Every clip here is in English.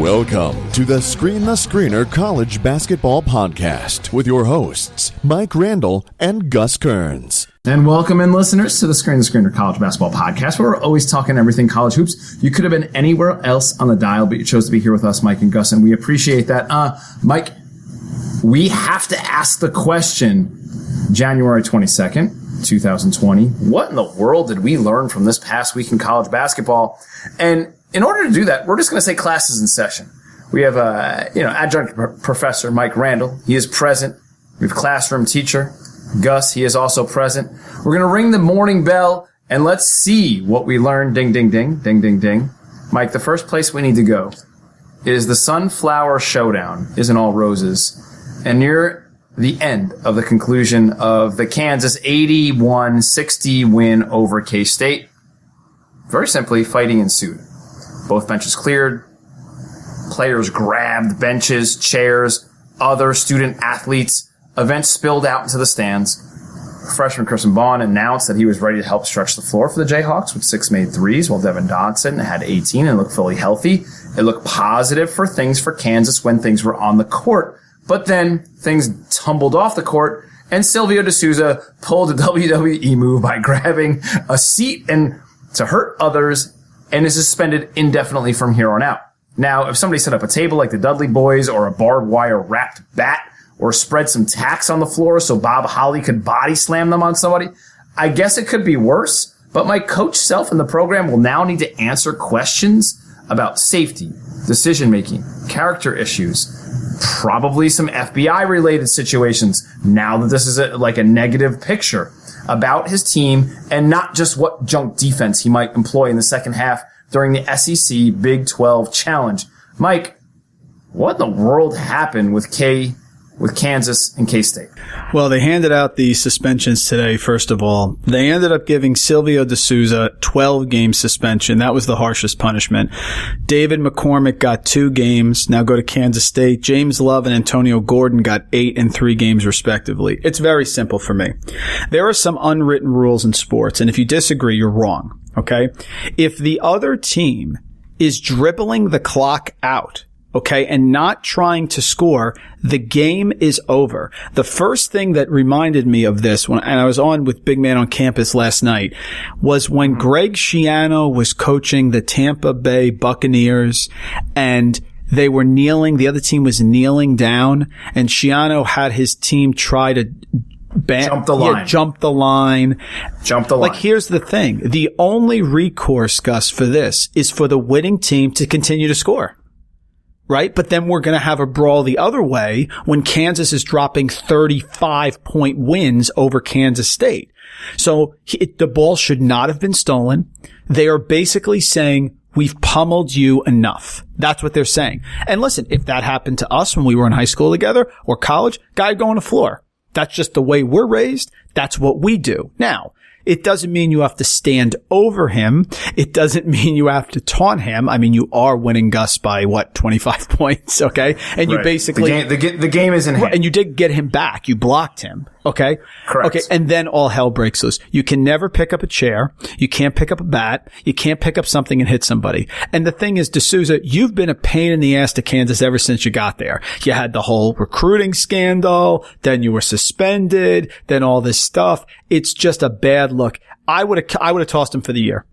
Welcome to the Screen the Screener College Basketball Podcast with your hosts, Mike Randall and Gus Kearns. And welcome in, listeners, to the Screen the Screener College Basketball Podcast, where we're always talking everything college hoops. You could have been anywhere else on the dial, but you chose to be here with us, Mike and Gus, and we appreciate that. Mike, we have to ask the question, January 22nd, 2020, what in the world did we learn from this past week in college basketball? And in order to do that, we're just going to say classes in session. We have adjunct professor Mike Randall. He is present. We have classroom teacher Gus. He is also present. We're going to ring the morning bell and let's see what we learned. Ding, ding, ding, ding, ding, ding. Mike, the first place we need to go is the Sunflower Showdown isn't all roses. And near the end of the conclusion of the Kansas 81-60 win over K-State, very simply, fighting ensued. Both benches cleared, players grabbed benches, chairs, other student athletes. Events spilled out into the stands. Freshman Christian Bond announced that he was ready to help stretch the floor for the Jayhawks with 6 made threes, while Devin Dodson had 18 and looked fully healthy. It looked positive for Kansas when things were on the court. But then things tumbled off the court, and Silvio De Sousa pulled a WWE move by grabbing a seat and to hurt others, and is suspended indefinitely from here on out. Now, if somebody set up a table like the Dudley Boys or a barbed wire wrapped bat or spread some tacks on the floor so Bob Holly could body slam them on somebody, I guess it could be worse. But my coach self in the program will now need to answer questions about safety, decision-making, character issues, probably some FBI-related situations now that this is like a negative picture about his team, and not just what junk defense he might employ in the second half during the SEC Big 12 Challenge. Mike, what in the world happened with Kansas and K-State? Well, they handed out the suspensions today, first of all. They ended up giving Silvio De Sousa 12-game suspension. That was the harshest punishment. David McCormick got 2 games. Now go to Kansas State. James Love and Antonio Gordon got 8 and 3 games, respectively. It's very simple for me. There are some unwritten rules in sports, and if you disagree, you're wrong, okay? If the other team is dribbling the clock out, okay, and not trying to score, the game is over. The first thing that reminded me of this, and I was on with Big Man on Campus last night, was when Greg Schiano was coaching the Tampa Bay Buccaneers, and they were kneeling, the other team was kneeling down, and Schiano had his team try to jump the line. Like, here's the thing. The only recourse, Gus, for this is for the winning team to continue to score. Right? But then we're going to have a brawl the other way when Kansas is dropping 35-point wins over Kansas State. So the ball should not have been stolen. They are basically saying, we've pummeled you enough. That's what they're saying. And listen, if that happened to us when we were in high school together or college, guy go on the floor. That's just the way we're raised. That's what we do. Now, it doesn't mean you have to stand over him. It doesn't mean you have to taunt him. I mean, you are winning Gus by 25 points, okay? And you basically the game is in hand. And you did get him back. You blocked him, okay? Correct. Okay, and then all hell breaks loose. You can never pick up a chair. You can't pick up a bat. You can't pick up something and hit somebody. And the thing is, De Sousa, you've been a pain in the ass to Kansas ever since you got there. You had the whole recruiting scandal, then you were suspended, then all this stuff. It's just a bad look. I would have tossed him for the year.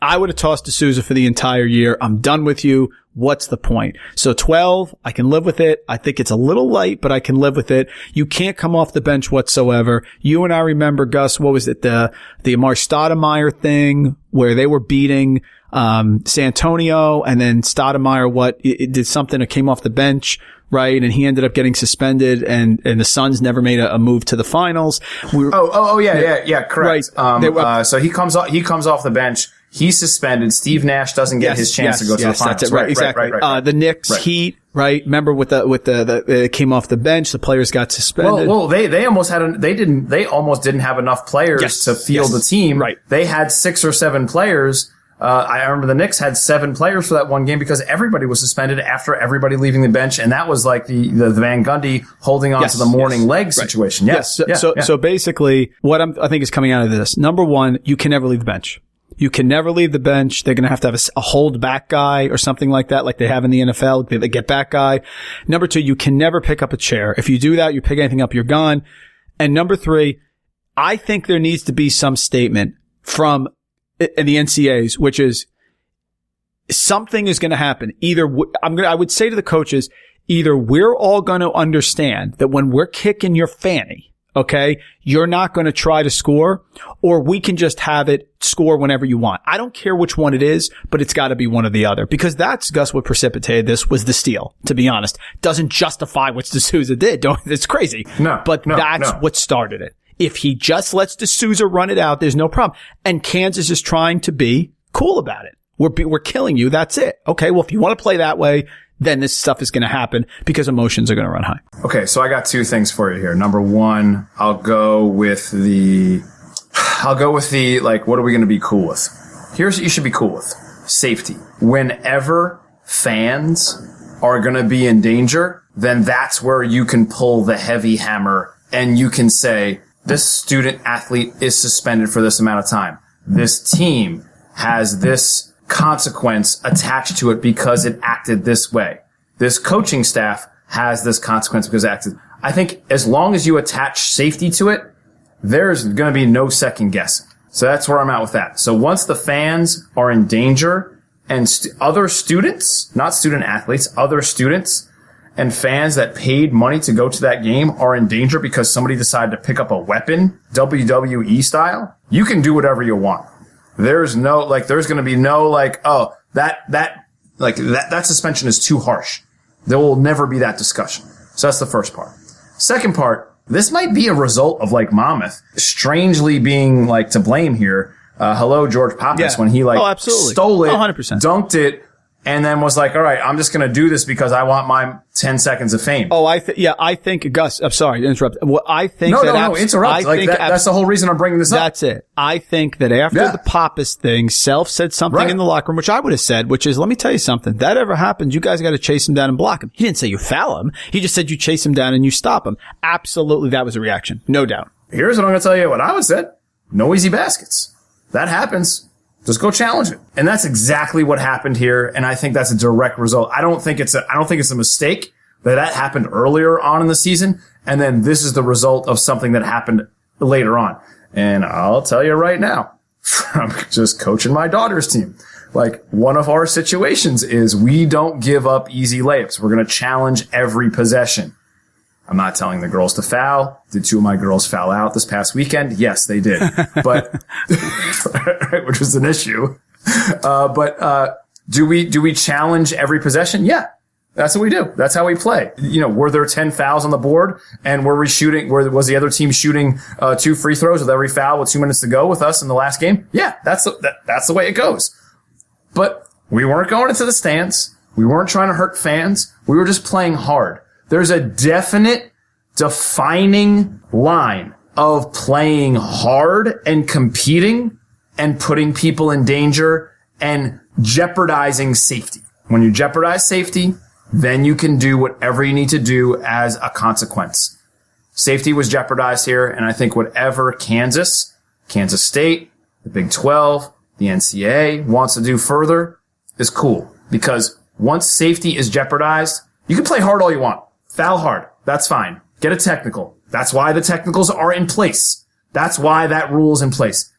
I would have tossed De Sousa for the entire year. I'm done with you. What's the point? So 12, I can live with it. I think it's a little light, but I can live with it. You can't come off the bench whatsoever. You and I remember, Gus, what was it? The Amar Stoudemire thing where they were beating Santonio, and then Stoudemire, it did something that came off the bench, right? And he ended up getting suspended, and the Suns never made a move to the finals. Yeah, correct. Right. So he comes off the bench. He's suspended. Steve Nash doesn't get his chance to go to the finals. That's it. Right, exactly. Right. The Knicks, Heat, right? Remember with the came off the bench, the players got suspended. Well, they almost didn't have enough players to field the team. Right. They had 6 or 7 players. I remember the Knicks had 7 players for that one game because everybody was suspended after everybody leaving the bench, and that was like the Van Gundy holding on to the morning leg situation. So basically, what I think is coming out of this, number one, you can never leave the bench. You can never leave the bench. They're going to have a hold back guy or something like that, like they have in the NFL, the get back guy. Number 2, you can never pick up a chair. If you do that, you pick anything up, you're gone. And number 3, I think there needs to be some statement from the NCAAs, which is something is going to happen. I would say to the coaches, either we're all going to understand that when we're kicking your fanny, okay, you're not going to try to score, or we can just have it score whenever you want. I don't care which one it is, but it's got to be one or the other, because that's, Gus, what precipitated this was the steal, to be honest. Doesn't justify what D'Souza did. It's crazy. But that's what started it. If he just lets D'Souza run it out, there's no problem. And Kansas is trying to be cool about it. We're killing you. That's it. Okay. Well, if you want to play that way, then this stuff is going to happen because emotions are going to run high. Okay. So I got 2 things for you here. Number 1, I'll go with the, like, what are we going to be cool with? Here's what you should be cool with. Safety. Whenever fans are going to be in danger, then that's where you can pull the heavy hammer and you can say, this student athlete is suspended for this amount of time. This team has this consequence attached to it because it acted this way. This coaching staff has this consequence because it acted. I think as long as you attach safety to it, there's going to be no second guessing. So that's where I'm at with that. So once the fans are in danger and other students, not student athletes, other students and fans that paid money to go to that game are in danger because somebody decided to pick up a weapon, WWE style, you can do whatever you want. There's no, there's going to be no, that suspension is too harsh. There will never be that discussion. So that's the first part. Second part, this might be a result of, Monmouth strangely being, to blame here. Hello, George Pappas, when he, stole it, 100%. Dunked it, and then was like, all right, I'm just going to do this because I want my 10 seconds of fame. Oh, I think, Gus, I'm sorry to interrupt. Well, I think No, interrupt. That's the whole reason I'm bringing this up. That's it. I think that after the Pappas thing, Self said something in the locker room, which I would have said, which is, let me tell you something. That ever happens, you guys got to chase him down and block him. He didn't say you foul him. He just said you chase him down and you stop him. Absolutely, that was a reaction. No doubt. Here's what I'm going to tell you what I would have said. No easy baskets. That happens. Just go challenge it. And that's exactly what happened here. And I think that's a direct result. I don't think it's a mistake that happened earlier on in the season. And then this is the result of something that happened later on. And I'll tell you right now, from just coaching my daughter's team, one of our situations is we don't give up easy layups. We're going to challenge every possession. I'm not telling the girls to foul. Did 2 of my girls foul out this past weekend? Yes, they did. But, which was an issue. Do we challenge every possession? Yeah. That's what we do. That's how we play. Were there 10 fouls on the board and was the other team shooting, 2 free throws with every foul with 2 minutes to go with us in the last game? Yeah, that's the way it goes. But we weren't going into the stands. We weren't trying to hurt fans. We were just playing hard. There's a definite defining line of playing hard and competing and putting people in danger and jeopardizing safety. When you jeopardize safety, then you can do whatever you need to do as a consequence. Safety was jeopardized here, and I think whatever Kansas State, the Big 12, the NCAA wants to do further is cool. Because once safety is jeopardized, you can play hard all you want. Foul hard. That's fine. Get a technical. That's why the technicals are in place. That's why that rule is in place.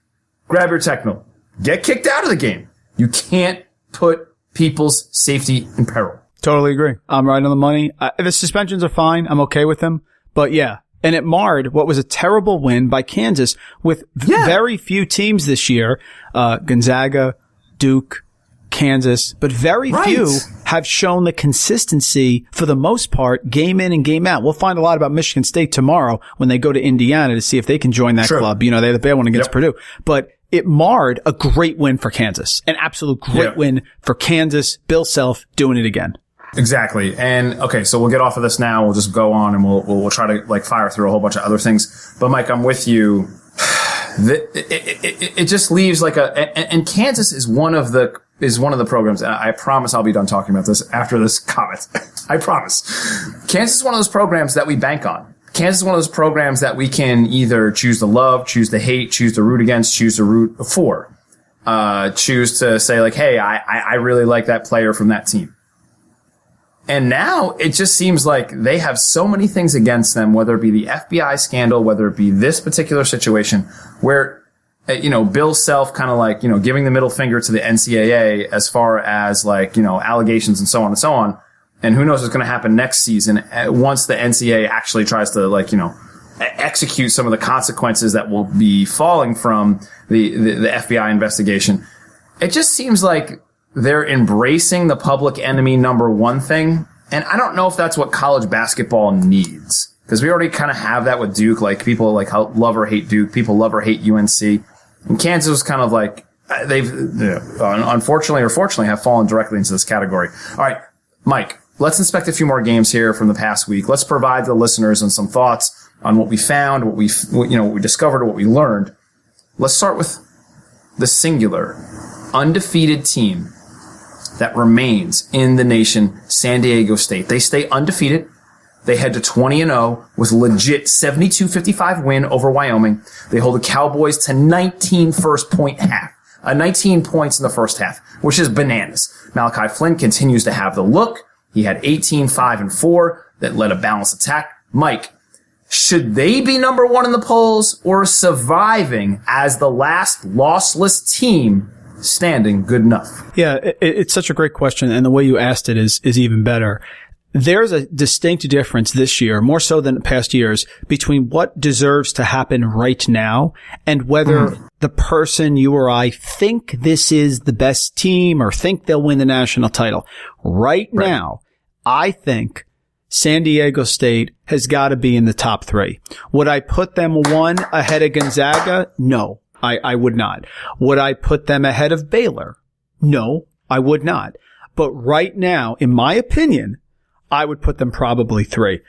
Grab your technical. Get kicked out of the game. You can't put people's safety in peril. Totally agree. I'm right on the money. The suspensions are fine. I'm okay with them. But yeah. And it marred what was a terrible win by Kansas with very few teams this year. Gonzaga, Duke, Kansas, but very few have shown the consistency for the most part, game in and game out. We'll find a lot about Michigan State tomorrow when they go to Indiana to see if they can join that club. They had the bad one against Purdue, but it marred a great win for Kansas, an absolute great win for Kansas. Bill Self doing it again. Exactly. And okay, so we'll get off of this now. We'll just go on and we'll try to fire through a whole bunch of other things. But Mike, I'm with you. It just leaves and Kansas is one of the programs, and I promise I'll be done talking about this after this comment. I promise. Kansas is one of those programs that we bank on. Kansas is one of those programs that we can either choose to love, choose to hate, choose to root against, choose to root for. choose to say like, hey, I really like that player from that team. And now it just seems like they have so many things against them, whether it be the FBI scandal, whether it be this particular situation where, Bill Self kind of like, giving the middle finger to the NCAA as far as like, allegations and so on and so on. And who knows what's going to happen next season once the NCAA actually tries to like, execute some of the consequences that will be falling from the FBI investigation. It just seems like they're embracing the public enemy number one thing. And I don't know if that's what college basketball needs. Because we already kind of have that with Duke. Like, people like love or hate Duke. People love or hate UNC. And Kansas was kind of like, they've, unfortunately or fortunately, have fallen directly into this category. All right, Mike, let's inspect a few more games here from the past week. Let's provide the listeners and some thoughts on what we found, what we discovered, what we learned. Let's start with the singular, undefeated team that remains in the nation, San Diego State. They stay undefeated. They head to 20-0 with legit 72-55 win over Wyoming. They hold the Cowboys to 19 points in the first half, which is bananas. Malachi Flynn continues to have the look. He had 18, 5, and 4 that led a balanced attack. Mike, should they be number one in the polls or surviving as the last lossless team standing good enough? Yeah, it's such a great question, and the way you asked it is even better. There's a distinct difference this year, more so than past years, between what deserves to happen right now and whether the person, you or I, think this is the best team or think they'll win the national title. Right now, I think San Diego State has got to be in the top 3. Would I put them one ahead of Gonzaga? No, I would not. Would I put them ahead of Baylor? No, I would not. But right now, in my opinion, I would put them probably 3.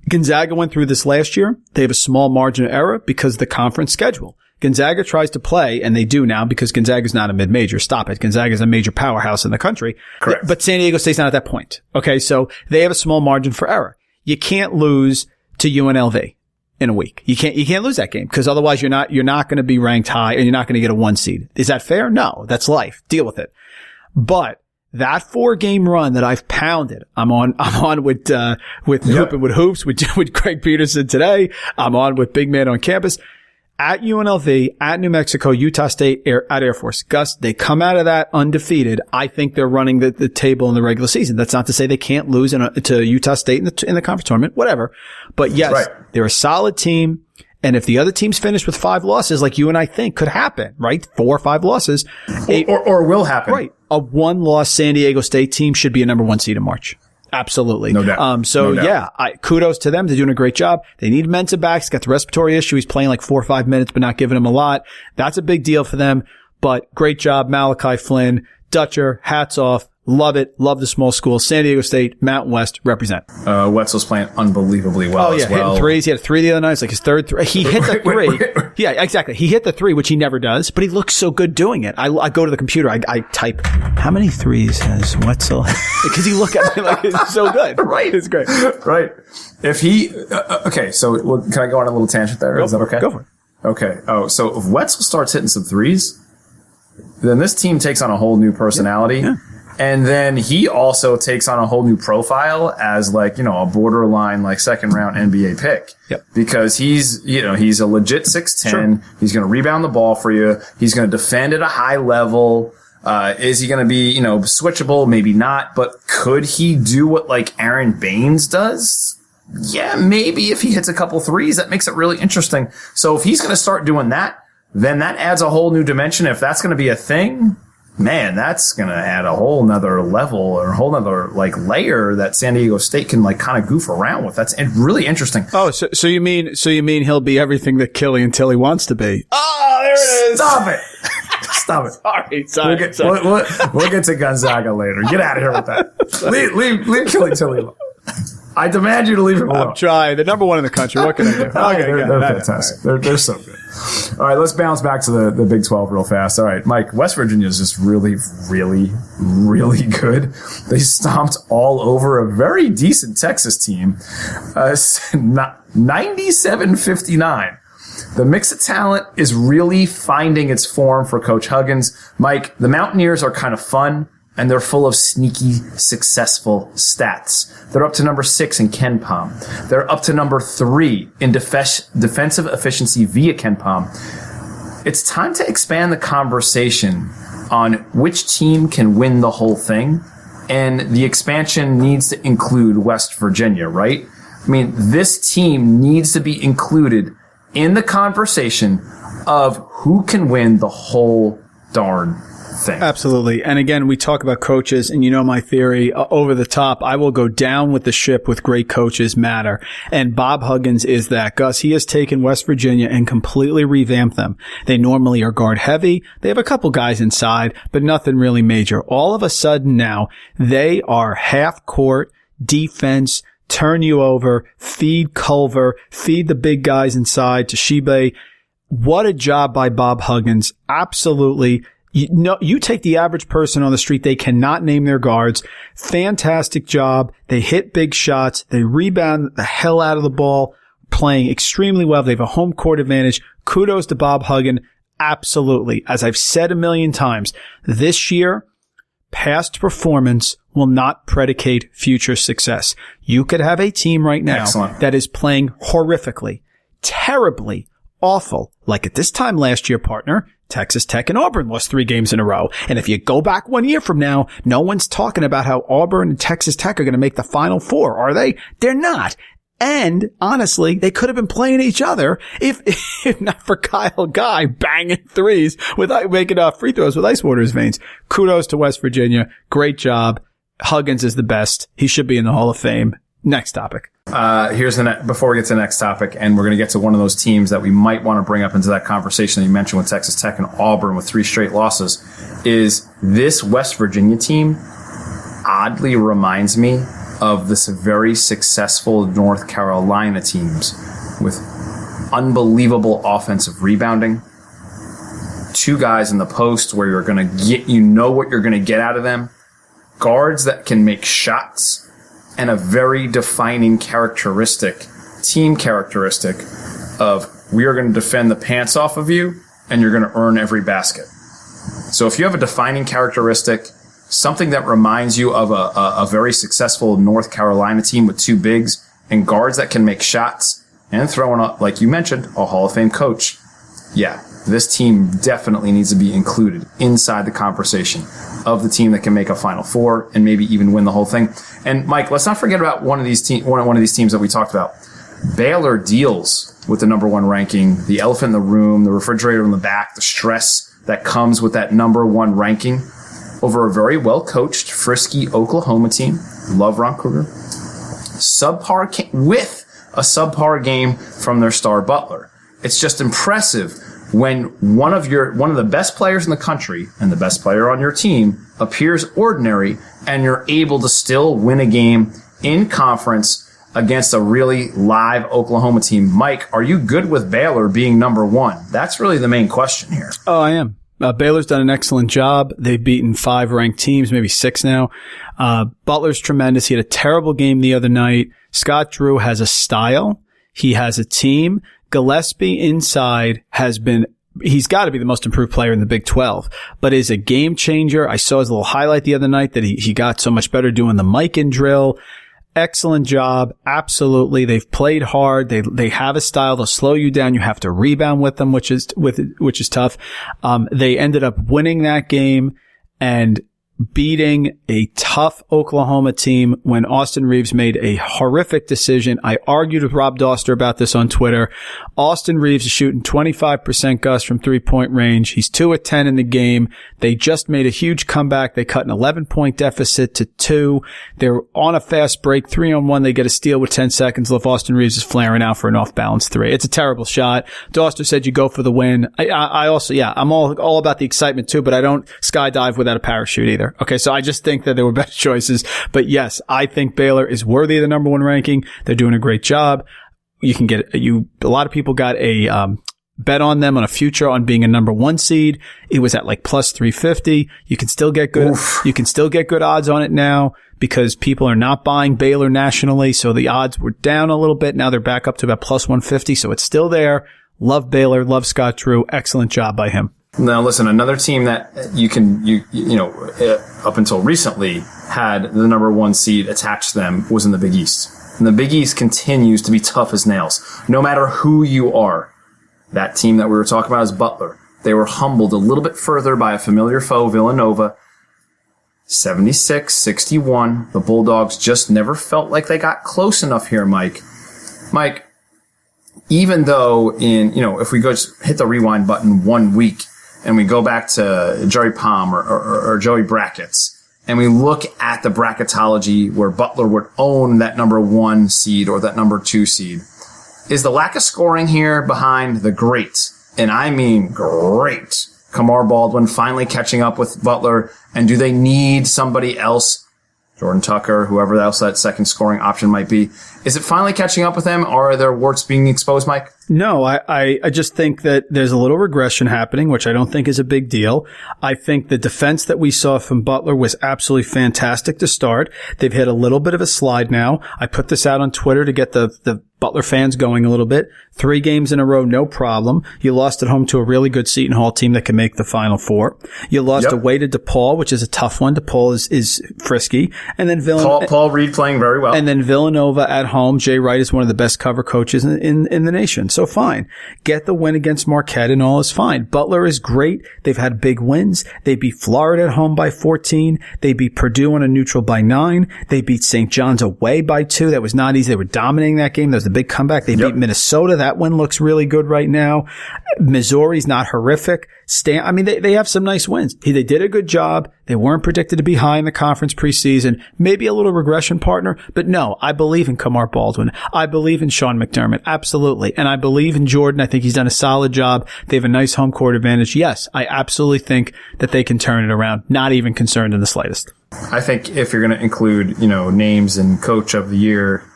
Gonzaga went through this last year. They have a small margin of error because of the conference schedule. Gonzaga tries to play, and they do now because Gonzaga's not a mid-major. Stop it. Gonzaga's a major powerhouse in the country. Correct. But San Diego State's not at that point. Okay, so they have a small margin for error. You can't lose to UNLV in a week. You can't lose that game because otherwise you're not going to be ranked high and you're not going to get a 1 seed. Is that fair? No, that's life. Deal with it. But that 4-game run that I've pounded, I'm on with Hoopin' with Hoops with Greg Peterson today. I'm on with Big Man on Campus. At UNLV, at New Mexico, Utah State, at Air Force. Gus, they come out of that undefeated. I think they're running the table in the regular season. That's not to say they can't lose to Utah State in the conference tournament, whatever. But yes, they're a solid team. And if the other teams finish with 5 losses, like you and I think could happen, right? 4 or 5 losses. Or will happen. Right. A 1-loss San Diego State team should be a number 1 seed in March. Absolutely. No doubt. No doubt. Yeah, kudos to them. They're doing a great job. They need Mensah back. He's got the respiratory issue. He's playing like 4 or 5 minutes, but not giving him a lot. That's a big deal for them. But great job, Malachi Flynn, Dutcher, hats off. Love it. Love the small school. San Diego State, Mountain West, represent. Wetzel's playing unbelievably well as well. Hitting threes. He had 3 the other night. It's like his 3rd three. He hit the 3. Yeah, exactly. He hit the 3, which he never does, but he looks so good doing it. I go to the computer. I type, how many 3s has Wetzel? Because you look at me like it's so good. Right. It's great. Right. If he, okay, so can I go on a little tangent there? Is that okay? Go for it. Okay. Oh, so if Wetzel starts hitting some 3s, then this team takes on a whole new personality. Yeah. And then he also takes on a whole new profile as like, a borderline like 2nd round NBA pick. Yep. Because he's a legit 6'10". Sure. He's going to rebound the ball for you. He's going to defend at a high level. Is he going to be, switchable? Maybe not. But could he do what like Aaron Baines does? Yeah, maybe if he hits a couple 3s, that makes it really interesting. So if he's going to start doing that, then that adds a whole new dimension. If that's going to be a thing, man, that's going to add a whole nother level or a whole nother like layer that San Diego State can like kind of goof around with. That's really interesting. Oh, so you mean he'll be everything that Killian Tilly wants to be? Oh, there it is. Stop it. Stop it. Sorry. We'll get to Gonzaga later. Get out of here with that. Leave Killian Tilly alone. I demand you to leave him alone. I'm trying. They're number 1 in the country. What can I do? Okay, they're fantastic. They're so good. All right, let's bounce back to the Big 12 real fast. All right, Mike, West Virginia is just really, really, really good. They stomped all over a very decent Texas team, 97-59. The mix of talent is really finding its form for Coach Huggins. Mike, the Mountaineers are kind of fun, and they're full of sneaky, successful stats. They're up to number 6 in KenPom. They're up to number 3 in defensive efficiency via KenPom. It's time to expand the conversation on which team can win the whole thing, and the expansion needs to include West Virginia, right? I mean, this team needs to be included in the conversation of who can win the whole darn thing. Absolutely. And again, we talk about coaches, and you know my theory, over the top, I will go down with the ship with great coaches matter. And Bob Huggins is that. Gus, he has taken West Virginia and completely revamped them. They normally are guard heavy. They have a couple guys inside, but nothing really major. All of a sudden now, they are half court defense, turn you over, feed Culver, feed the big guys inside to Shibe. What a job by Bob Huggins. Absolutely. You take the average person on the street, they cannot name their guards. Fantastic job. They hit big shots. They rebound the hell out of the ball, playing extremely well. They have a home court advantage. Kudos to Bob Huggins. Absolutely. As I've said a million times, this year, past performance will not predicate future success. You could have a team right now that is playing horrifically, terribly, awful, like at this time last year, partner, Texas Tech and Auburn lost 3 games in a row. And if you go back 1 year from now, no one's talking about how Auburn and Texas Tech are going to make the Final Four, are they? They're not. And honestly, they could have been playing each other if not for Kyle Guy banging threes making free throws with ice water in his veins. Kudos to West Virginia. Great job. Huggins is the best. He should be in the Hall of Fame. Next topic. Before we get to the next topic, and we're going to get to one of those teams that we might want to bring up into that conversation that you mentioned with Texas Tech and Auburn with 3 straight losses, is this West Virginia team oddly reminds me of this very successful North Carolina teams with unbelievable offensive rebounding. 2 guys in the post where you're going to get, what you're going to get out of them. Guards that can make shots, and a very defining team characteristic of we are going to defend the pants off of you and you're going to earn every basket. So if you have a defining characteristic, something that reminds you of a very successful North Carolina team with 2 bigs and guards that can make shots and throw in, like you mentioned, a Hall of Fame coach. Yeah, this team definitely needs to be included inside the conversation of the team that can make a Final Four and maybe even win the whole thing. And Mike, let's not forget about one of these teams that we talked about. Baylor deals with the number 1 ranking, the elephant in the room, the refrigerator in the back, the stress that comes with that number 1 ranking over a very well-coached, frisky Oklahoma team. Love Ron Kruger. With a subpar game from their star Butler. It's just impressive when one of the best players in the country and the best player on your team appears ordinary and you're able to still win a game in conference against a really live Oklahoma team. Mike, are you good with Baylor being number 1? That's really the main question here. Oh, I am. Baylor's done an excellent job. They've beaten 5 ranked teams, maybe 6 now. Butler's tremendous. He had a terrible game the other night. Scott Drew has a style. He has a team. Gillespie inside he's got to be the most improved player in the Big 12, but is a game changer. I saw his little highlight the other night that he got so much better doing the mic and drill. Excellent job. Absolutely. They've played hard. They have a style. They'll slow you down. You have to rebound with them, which is tough. They ended up winning that game and beating a tough Oklahoma team when Austin Reeves made a horrific decision. I argued with Rob Doster about this on Twitter. Austin Reeves is shooting 25%, Gus, from 3-point range. He's 2 of 10 in the game. They just made a huge comeback. They cut an 11-point deficit to 2. They're on a fast break, 3-on-1. They get a steal with 10 seconds left. Austin Reeves is flaring out for an off-balance 3. It's a terrible shot. Doster said you go for the win. I also, I'm all about the excitement too, but I don't skydive without a parachute either. Okay, so I just think that there were better choices. But yes, I think Baylor is worthy of the number 1 ranking. They're doing a great job. You can get a lot of people got a bet on them on a future on being a number 1 seed. It was at like plus 350. You can still get good. Oof. You can still get good odds on it now because people are not buying Baylor nationally. So the odds were down a little bit. Now they're back up to about plus 150. So it's still there. Love Baylor, love Scott Drew. Excellent job by him. Now, listen, another team that up until recently had the number 1 seed attached to them was in the Big East. And the Big East continues to be tough as nails. No matter who you are, that team that we were talking about is Butler. They were humbled a little bit further by a familiar foe, Villanova, 76-61. The Bulldogs just never felt like they got close enough here, Mike. Mike, even though if we go just hit the rewind button 1 week and we go back to Jerry Palm or Joey Brackets, and we look at the bracketology where Butler would own that number 1 seed or that number 2 seed, is the lack of scoring here behind the great, and I mean great, Kamar Baldwin finally catching up with Butler? And do they need somebody else, Jordan Tucker, whoever else that second scoring option might be? Is it finally catching up with them, or are their warts being exposed, Mike? No, I just think that there's a little regression happening, which I don't think is a big deal. I think the defense that we saw from Butler was absolutely fantastic to start. They've hit a little bit of a slide now. I put this out on Twitter to get the Butler fans going a little bit. 3 games in a row, no problem. You lost at home to a really good Seton Hall team that can make the Final Four. You lost away to DePaul, which is a tough one. DePaul is frisky. And then Paul Reed playing very well. And then Villanova at home. Jay Wright is one of the best cover coaches in the nation. So fine. Get the win against Marquette and all is fine. Butler is great. They've had big wins. They beat Florida at home by 14. They beat Purdue on a neutral by 9. They beat St. John's away by 2. That was not easy. They were dominating that game. That was a big comeback. They beat Minnesota. That one looks really good right now. Missouri's not horrific. They have some nice wins. They did a good job. They weren't predicted to be high in the conference preseason. Maybe a little regression partner, but no, I believe in Kamar Baldwin. I believe in Sean McDermott. Absolutely. And I believe in Jordan. I think he's done a solid job. They have a nice home court advantage. Yes, I absolutely think that they can turn it around. Not even concerned in the slightest. I think if you're going to include, names and coach of the year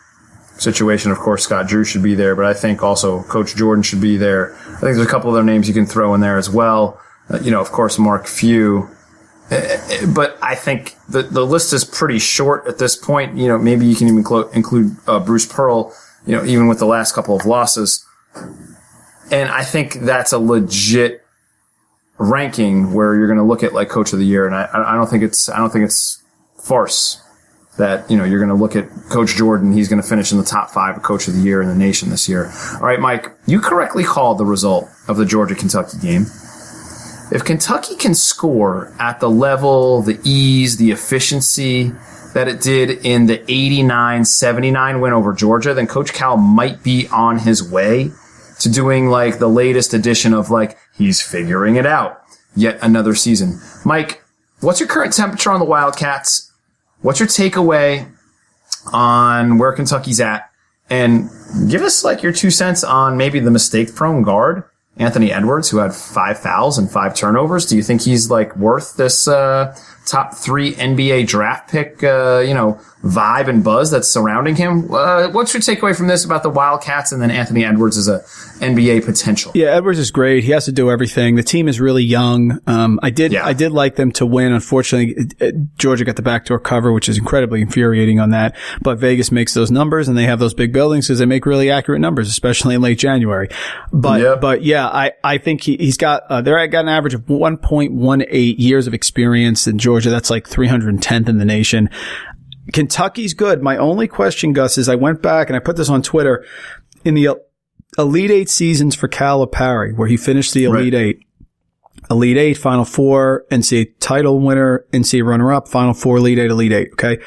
situation, of course, Scott Drew should be there, but I think also Coach Jordan should be there. I think there's a couple other names you can throw in there as well. Of course, Mark Few. But I think the list is pretty short at this point. Maybe you can even include Bruce Pearl, even with the last couple of losses. And I think that's a legit ranking where you're going to look at like Coach of the Year. And I don't think it's farce that, you're going to look at Coach Jordan. He's going to finish in the top 5 of Coach of the Year in the nation this year. All right, Mike, you correctly called the result of the Georgia-Kentucky game. If Kentucky can score at the level, the ease, the efficiency that it did in the 89-79 win over Georgia, then Coach Cal might be on his way to doing like the latest edition of like, he's figuring it out. Yet another season. Mike, what's your current temperature on the Wildcats? What's your takeaway on where Kentucky's at? And give us like your 2 cents on maybe the mistake-prone guard, Anthony Edwards, who had 5 fouls and 5 turnovers. Do you think he's like worth this top 3 NBA draft pick, vibe and buzz that's surrounding him? What's your takeaway from this about the Wildcats and then Anthony Edwards as a NBA potential? Yeah, Edwards is great. He has to do everything. The team is really young. I did like them to win. Unfortunately, Georgia got the backdoor cover, which is incredibly infuriating on that. But Vegas makes those numbers, and they have those big buildings because they make really accurate numbers, especially in late January. But yeah, I think he's got they're got an average of 1.18 years of experience in Georgia. That's like 310th in the nation. Kentucky's good. My only question, Gus, is I went back and I put this on Twitter in the Elite 8 seasons for Calipari, where he finished the Elite 8. Elite 8, Final Four, NCAA title winner, NCAA runner-up, Final Four, Elite 8, Elite 8, okay?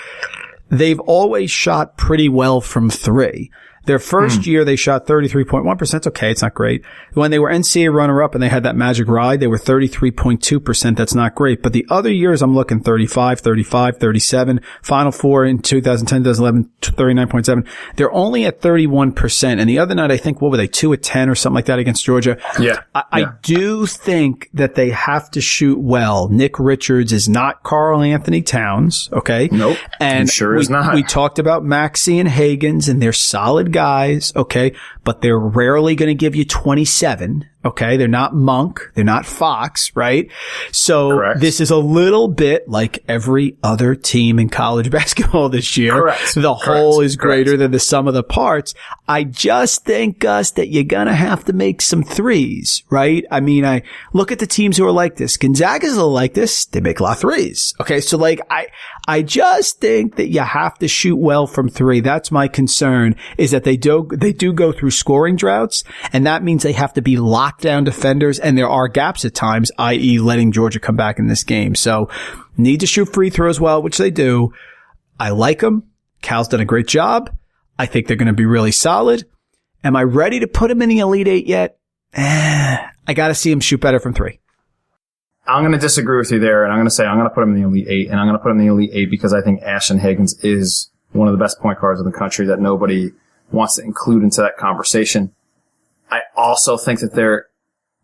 They've always shot pretty well from 3. Their first year, they shot 33.1%. It's okay. It's not great. When they were NCAA runner-up and they had that magic ride, they were 33.2%. That's not great. But the other years, I'm looking 35, 35, 37. Final Four in 2010, 2011, 39.7. They're only at 31%. And the other night, I think, what were they, 2 of 10 or something like that against Georgia? Yeah. I do think that they have to shoot well. Nick Richards is not Karl Anthony Towns, okay? Nope. And he sure is not. We talked about Maxey and Higgins, and they're solid guys, okay, but they're rarely going to give you 27, Okay. They're not Monk. They're not Fox, right? So Correct. This is a little bit like every other team in college basketball this year. Correct. The whole is greater Correct. than the sum of the parts. I just think, Gus, that you're going to have to make some threes, right? I mean, I look at the teams who are like this. Gonzaga's a little like this. They make a lot of threes. Okay. So like, I just think that you have to shoot well from three. That's my concern, is that they do go through scoring droughts, and that means they have to be lockdown defenders, and there are gaps at times, i.e. letting Georgia come back in this game. So need to shoot free throws well, which they do. I like them. Cal's done a great job. I think they're going to be really solid. Am I ready to put them in the Elite Eight yet? I got to see him shoot better from three. I'm going to disagree with you there, and I'm going to say I'm going to put him in the Elite Eight, and I'm going to put him in the Elite Eight because I think Ashton Higgins is one of the best point guards in the country that nobody wants to include into that conversation. I also think that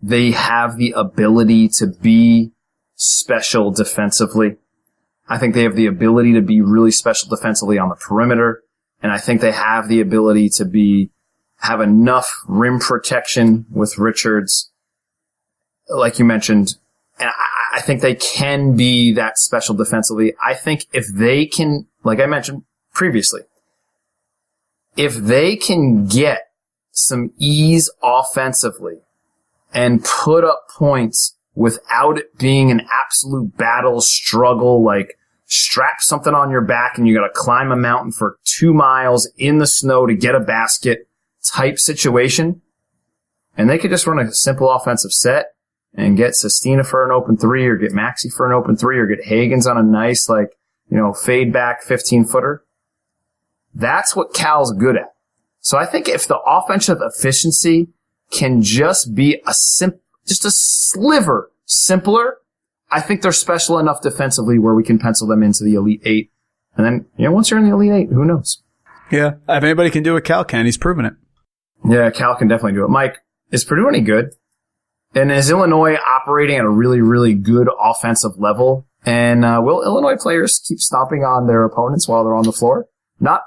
they have the ability to be special defensively. I think they have the ability to be really special defensively on the perimeter, and I think they have the ability to have enough rim protection with Richards, like you mentioned. And I think they can be that special defensively. I think if they can, like I mentioned previously, if they can get some ease offensively and put up points without it being an absolute battle struggle, like strap something on your back and you got to climb a mountain for 2 miles in the snow to get a basket type situation, and they could just run a simple offensive set and get Sestina for an open three, or get Maxey for an open three, or get Higgins on a nice, fade back 15-footer. That's what Cal's good at. So I think if the offensive efficiency can just be just a sliver simpler, I think they're special enough defensively where we can pencil them into the Elite Eight. And then, once you're in the Elite Eight, who knows? Yeah. If anybody can do it, Cal can. He's proven it. Yeah, Cal can definitely do it. Mike, is Purdue any good? And is Illinois operating at a really, really good offensive level? And will Illinois players keep stomping on their opponents while they're on the floor? Not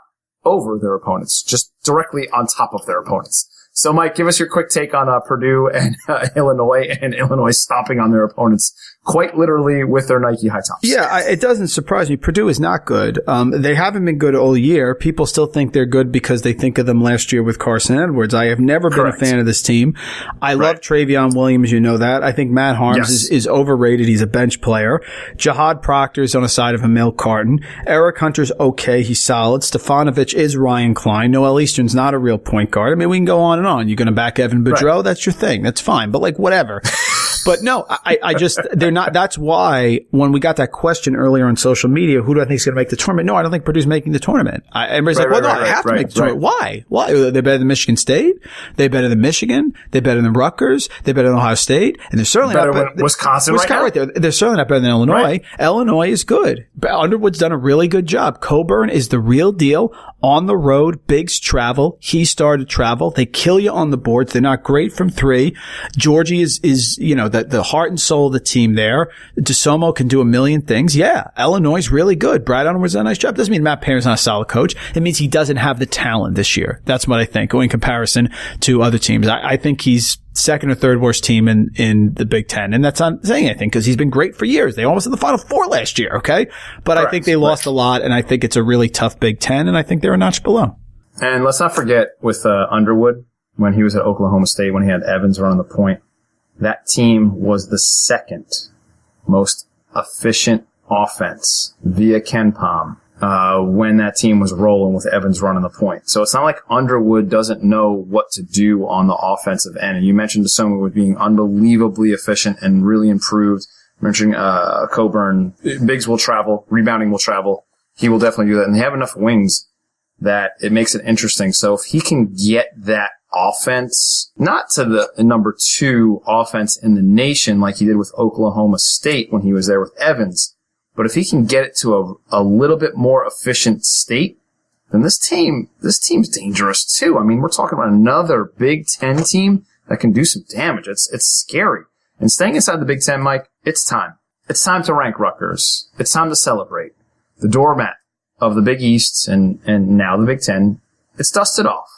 over their opponents, just directly on top of their opponents. So, Mike, give us your quick take on Purdue and Illinois stomping on their opponents quite literally with their Nike high tops. Yeah, it doesn't surprise me. Purdue is not good. They haven't been good all year. People still think they're good because they think of them last year with Carson Edwards. I have never been a fan of this team. I love Travion Williams, you know that. I think Matt Harms is overrated. He's a bench player. Jahad Proctor's on the side of a milk carton. Eric Hunter's okay. He's solid. Stefanovic is Ryan Klein. Noel Eastern's not a real point guard. I mean, we can go on and on. You're going to back Evan Boudreau? That's your thing. That's fine. But whatever. But no, I just, they're not, that's why when we got that question earlier on social media, who do I think is going to make the tournament? No, I don't think Purdue's making the tournament. Everybody's they have to make the tournament. Why? They're better than Michigan State. They're better than Michigan. They're better than Rutgers. They're better than Ohio State. And they're certainly better not than Wisconsin right there. They're certainly not better than Illinois. Right. Illinois is good. Underwood's done a really good job. Coburn is the real deal. On the road, Biggs travel. He started travel. They kill you on the boards. They're not great from three. Georgie is the heart and soul of the team there. DeSomo can do a million things. Yeah, Illinois is really good. Brad Underwood's done a nice job. Doesn't mean Matt Perry's not a solid coach. It means he doesn't have the talent this year. That's what I think in comparison to other teams. I think he's second or third worst team in the Big Ten. And that's not saying anything because he's been great for years. They almost in the Final Four last year, okay? But I think they lost a lot, and I think it's a really tough Big Ten, and I think they're a notch below. And let's not forget with Underwood, when he was at Oklahoma State, when he had Evans running the point, that team was the second most efficient offense via KenPom when that team was rolling with Evans running the point. So it's not like Underwood doesn't know what to do on the offensive end. And you mentioned DeSomo with being unbelievably efficient and really improved. Mentioning Coburn, Biggs will travel, rebounding will travel. He will definitely do that. And they have enough wings that it makes it interesting. So if he can get that offense, not to the number 2 offense in the nation like he did with Oklahoma State when he was there with Evans, but if he can get it to a little bit more efficient state, then this team's dangerous too. I mean, we're talking about another Big Ten team that can do some damage. It's scary. And staying inside the Big Ten, Mike, it's time. It's time to rank Rutgers. It's time to celebrate. The doormat of the Big East and now the Big Ten, it's dusted off.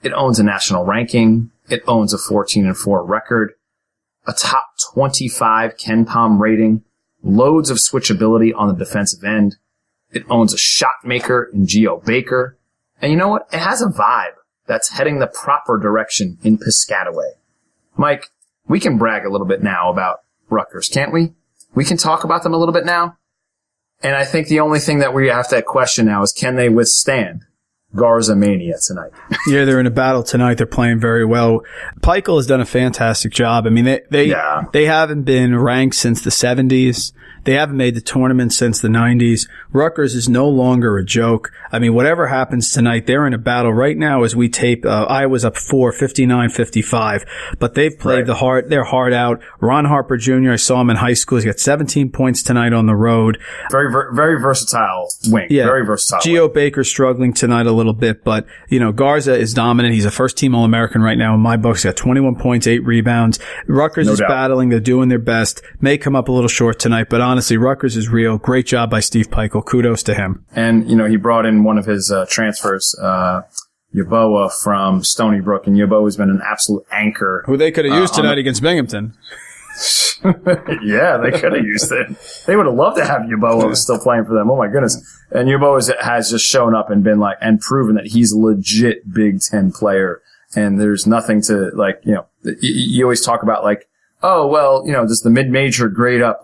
It owns a national ranking. It owns a 14-4 record, a top 25 KenPom rating, loads of switchability on the defensive end. It owns a shot maker in Geo Baker. And you know what? It has a vibe that's heading the proper direction in Piscataway. Mike, we can brag a little bit now about Rutgers, can't we? We can talk about them a little bit now. And I think the only thing that we have to question now is, can they withstand Garza Mania tonight? Yeah, they're in a battle tonight. They're playing very well. Peichel has done a fantastic job. I mean, they haven't been ranked since the 70s. They haven't made the tournament since the 90s. Rutgers is no longer a joke. I mean, whatever happens tonight, they're in a battle right now as we tape. Iowa's up 59-55, but they've played their heart out. Ron Harper Jr., I saw him in high school. He's got 17 points tonight on the road. Very, very versatile wing. Yeah. Very versatile. Geo Baker struggling tonight a little bit, but, Garza is dominant. He's a first-team All-American right now in my books. He's got 21 points, 8 rebounds. Rutgers is battling. They're doing their best. May come up a little short tonight, but honestly, Rutgers is real. Great job by Steve Peichel. Kudos to him. And, he brought in one of his transfers, Yeboah from Stony Brook, and Yeboah has been an absolute anchor. Who they could have used tonight against Binghamton. Yeah, they could have used it. They would have loved to have Yeboah still playing for them. Oh my goodness. And Yeboah has just shown up and been and proven that he's a legit Big Ten player. And there's nothing to you always talk about does the mid-major grade up?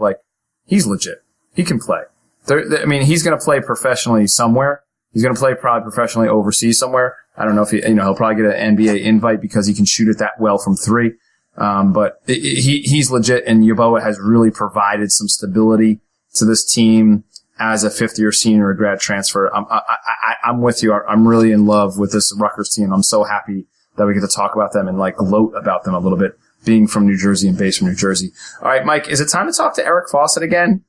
He's legit. He can play. He's going to play professionally somewhere. He's going to play probably professionally overseas somewhere. I don't know if he'll probably get an NBA invite because he can shoot it that well from three. But he's legit, and Yeboah has really provided some stability to this team as a fifth-year senior, a grad transfer. I'm with you. I'm really in love with this Rutgers team. I'm so happy that we get to talk about them and gloat about them a little bit, being from New Jersey and based from New Jersey. All right, Mike, is it time to talk to Eric Fawcett again?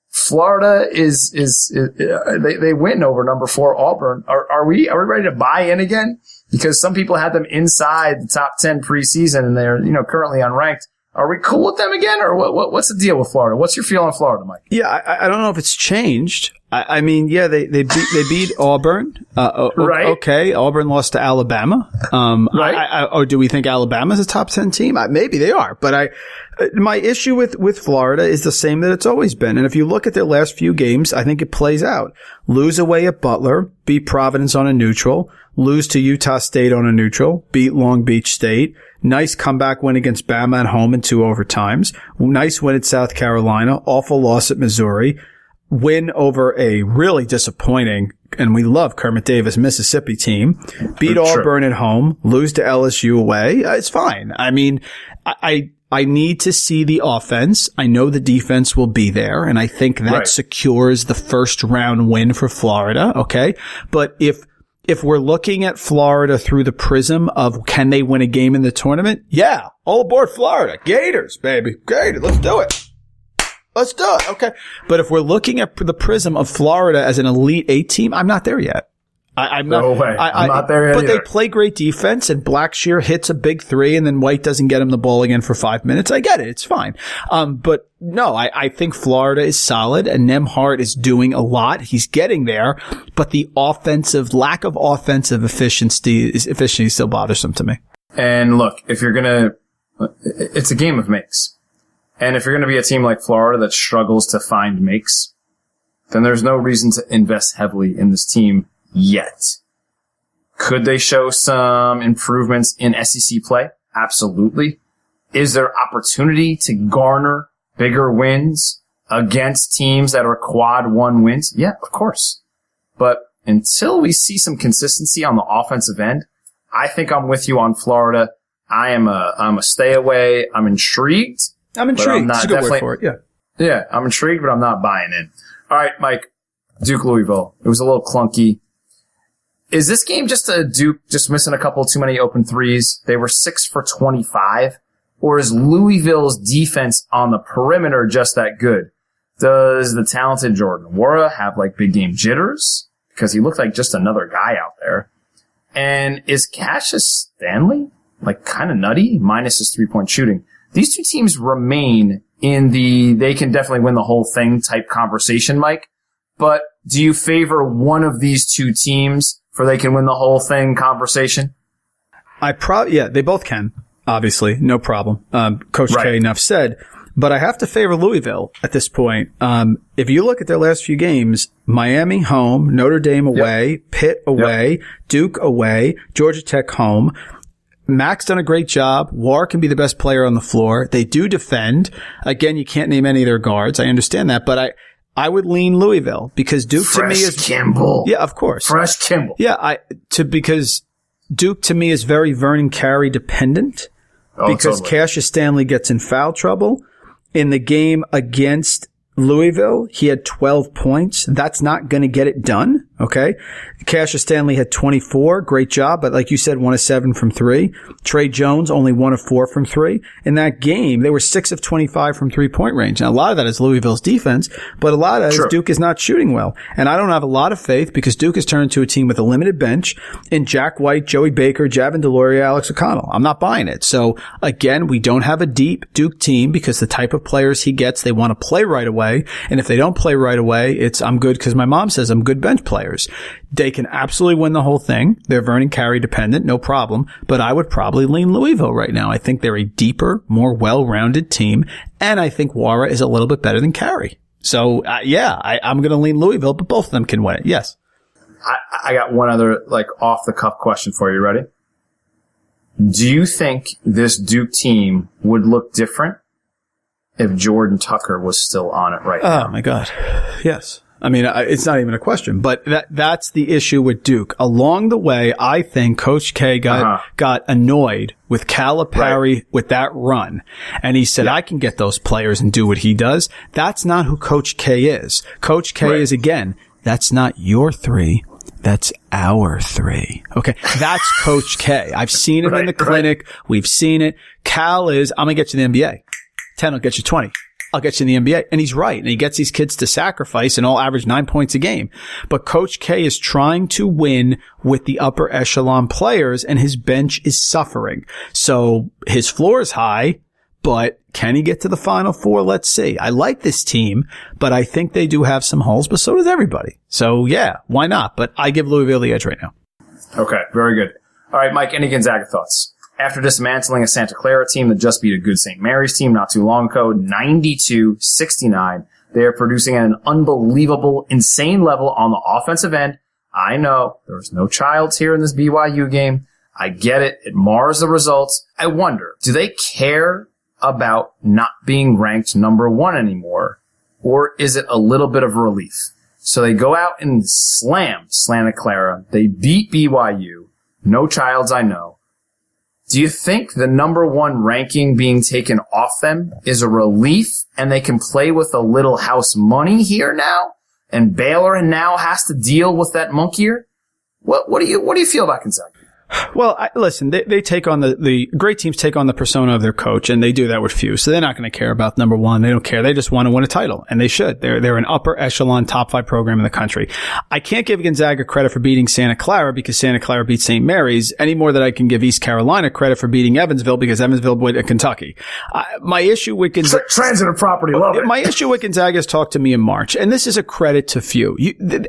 Florida they win over number 4 Auburn. Are we ready to buy in again? Because some people had them inside the top 10 preseason and they're, currently unranked. Are we cool with them again, or what's the deal with Florida? What's your feel on Florida, Mike? Yeah, I don't know if it's changed. They beat Auburn. Right. Okay, Auburn lost to Alabama. Right. Or do we think Alabama's a top 10 team? Maybe they are, but my issue with Florida is the same that it's always been. And if you look at their last few games, I think it plays out. Lose away at Butler, beat Providence on a neutral, lose to Utah State on a neutral, beat Long Beach State. Nice comeback win against Bama at home in 2 overtimes. Nice win at South Carolina. Awful loss at Missouri. Win over a really disappointing, and we love Kermit Davis, Mississippi team. Beat Auburn at home. Lose to LSU away. It's fine. I need to see the offense. I know the defense will be there, and I think that secures the first round win for Florida. Okay. But if we're looking at Florida through the prism of can they win a game in the tournament? Yeah. All aboard Florida. Gators, baby. Gators. Let's do it. Let's do it. Okay. But if we're looking at the prism of Florida as an Elite 8 team, I'm not there yet. I'm not. No way. I'm not there yet. But either. They play great defense, and Blackshear hits a big 3, and then White doesn't get him the ball again for 5 minutes. I get it. It's fine. But no, I think Florida is solid, and Nembhard is doing a lot. He's getting there, but the lack of offensive efficiency still bothersome to me. And look, it's a game of makes. And if you're going to be a team like Florida that struggles to find makes, then there's no reason to invest heavily in this team yet. Could they show some improvements in SEC play? Absolutely. Is there opportunity to garner bigger wins against teams that are quad 1 wins? Yeah, of course. But until we see some consistency on the offensive end, I think I'm with you on Florida. I'm a stay away. I'm intrigued. I'm intrigued. That's a good word for it. Yeah. Yeah, I'm intrigued, but I'm not buying in. All right, Mike. Duke Louisville. It was a little clunky. Is this game just a Duke just missing a couple too many open threes? They were 6 for 25. Or is Louisville's defense on the perimeter just that good? Does the talented Jordan Nwora have big game jitters? Because he looked like just another guy out there. And is Cassius Stanley kind of nutty minus his 3-point shooting? These two teams remain in they can definitely win the whole thing type conversation, Mike. But do you favor one of these two teams for they can win the whole thing conversation? They both can. Obviously, no problem. Coach K, enough said. But I have to favor Louisville at this point. If you look at their last few games, Miami home, Notre Dame away, Pitt away, Duke away, Georgia Tech home. Mac's done a great job. War can be the best player on the floor. They do defend. Again, you can't name any of their guards. I understand that, but I would lean Louisville because Duke to me is Kimball. Yeah, of course. Fresh Kimball. Yeah, because Duke to me is very Vernon Carey dependent because totally. Cassius Stanley gets in foul trouble. In the game against Louisville, he had 12 points. That's not going to get it done. Okay. Cassius Stanley had 24. Great job. But like you said, 1 of 7 from 3. Trey Jones, only 1 of 4 from 3. In that game, they were 6 of 25 from 3-point range. Now, a lot of that is Louisville's defense, but a lot of that is Duke is not shooting well. And I don't have a lot of faith because Duke has turned into a team with a limited bench in Jack White, Joey Baker, Javin DeLauria, Alex O'Connell. I'm not buying it. So again, we don't have a deep Duke team because the type of players he gets, they want to play right away. And if they don't play right away, I'm good because my mom says I'm good bench players. They can absolutely win the whole thing. They're Vernon Carey dependent, no problem. But I would probably lean Louisville right now. I think they're a deeper, more well-rounded team. And I think Wara is a little bit better than Carey. So, I'm going to lean Louisville, but both of them can win it. Yes. I got one other, off-the-cuff question for you. Ready? Do you think this Duke team would look different if Jordan Tucker was still on it right now? Oh, my God. Yes. I mean, it's not even a question, but that's the issue with Duke. Along the way, I think Coach K got annoyed with Calipari with that run. And he said, I can get those players and do what he does. That's not who Coach K is. Coach K is, again, that's not your 3. That's our 3. Okay. That's Coach K. I've seen it in the clinic. We've seen it. Cal is, I'm going to get you in the NBA. 10 will get you 20. I'll get you in the NBA. And he's right. And he gets these kids to sacrifice and all average 9 points a game. But Coach K is trying to win with the upper echelon players and his bench is suffering. So his floor is high, but can he get to the Final Four? Let's see. I like this team, but I think they do have some holes, but so does everybody. So yeah, why not? But I give Louisville the edge right now. Okay. Very good. All right, Mike, any Gonzaga thoughts? After dismantling a Santa Clara team that just beat a good St. Mary's team not too long ago, 92-69, they are producing at an unbelievable, insane level on the offensive end. I know there's no Childs here in this BYU game. I get it. It mars the results. I wonder, do they care about not being ranked number 1 anymore? Or is it a little bit of relief? So they go out and slam Santa Clara. They beat BYU. No Childs, I know. Do you think the number 1 ranking being taken off them is a relief and they can play with a little house money here now? And Baylor now has to deal with that monkey ear? What do you feel about Gonzaga? Well, listen, they take on the great teams take on the persona of their coach, and they do that with few. So they're not going to care about number 1. They don't care. They just want to win a title, and they should. They're an upper echelon top 5 program in the country. I can't give Gonzaga credit for beating Santa Clara because Santa Clara beat St. Mary's any more than I can give East Carolina credit for beating Evansville because Evansville beat Kentucky. My issue with Gonzaga, transitive property, love it. My issue with Gonzaga is talked to me in March, and this is a credit to few.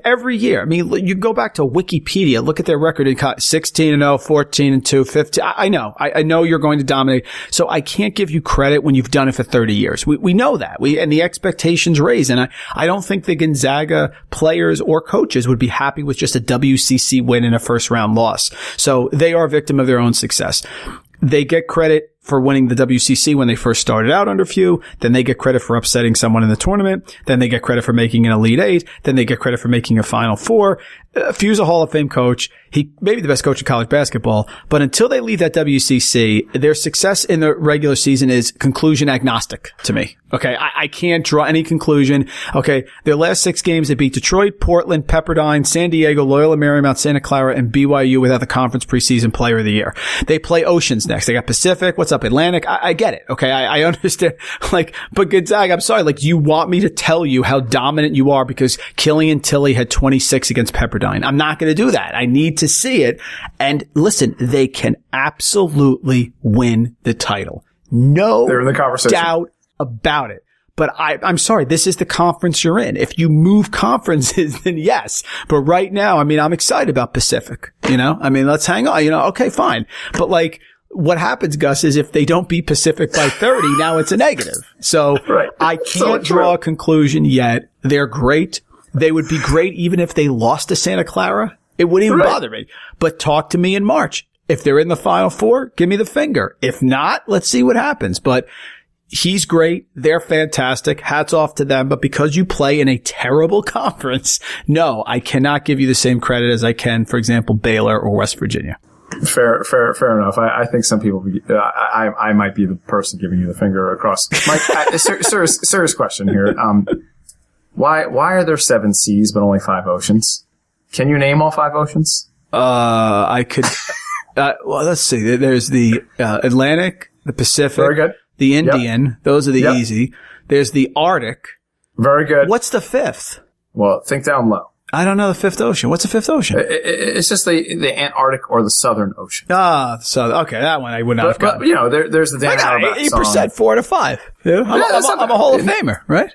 Every year, I mean, you go back to Wikipedia, look at their record in 16-0, 14-2. 15. I know you're going to dominate. So I can't give you credit when you've done it for 30 years. We know that. And the expectations raise. And I don't think the Gonzaga players or coaches would be happy with just a WCC win and a first round loss. So they are a victim of their own success. They get credit for winning the WCC when they first started out under Few. Then they get credit for upsetting someone in the tournament. Then they get credit for making an Elite 8. Then they get credit for making a Final Four. Few's a Hall of Fame coach. He may be the best coach in college basketball, but until they leave that WCC, their success in the regular season is conclusion agnostic to me. Okay. I can't draw any conclusion. Okay. Their last 6 games, they beat Detroit, Portland, Pepperdine, San Diego, Loyola Marymount, Santa Clara, and BYU without the conference preseason player of the year. They play Oceans next. They got Pacific. What's up, Atlantic? I get it. Okay. I understand. But Gonzaga, I'm sorry. You want me to tell you how dominant you are because Killian Tilly had 26 against Pepperdine. I'm not going to do that. I need to see it. And listen, they can absolutely win the title. No They're in the conversation. Doubt about it. But I'm sorry, this is the conference you're in. If you move conferences, then yes. But right now, I mean, I'm excited about Pacific, you know? I mean, let's hang on, you know? Okay, fine. But like, what happens, Gus, is if they don't beat Pacific by 30, now it's a negative. So right. I can't draw a conclusion yet. They're great. They would be great even if they lost to Santa Clara. It wouldn't even bother me. But talk to me in March. If they're in the Final Four, give me the finger. If not, let's see what happens. But he's great. They're fantastic. Hats off to them. But because you play in a terrible conference, no, I cannot give you the same credit as I can, for example, Baylor or West Virginia. Fair enough. I think some people, I might be the person giving you the finger across. Mike, serious question here. Why are there 7 seas but only 5 oceans? Can you name all 5 oceans? I could. Well, let's see. There's the Atlantic, the Pacific. Very good. The Indian. Yep. Those are the easy. There's the Arctic. Very good. What's the 5th? Well, think down low. I don't know the 5th ocean. What's the 5th ocean? It's just the Antarctic or the Southern Ocean. Okay, that one I would not have gotten. But, you know, there's the Dan Auerbach 8%, 4 out of 5. Yeah, I'm a Hall of Famer, right?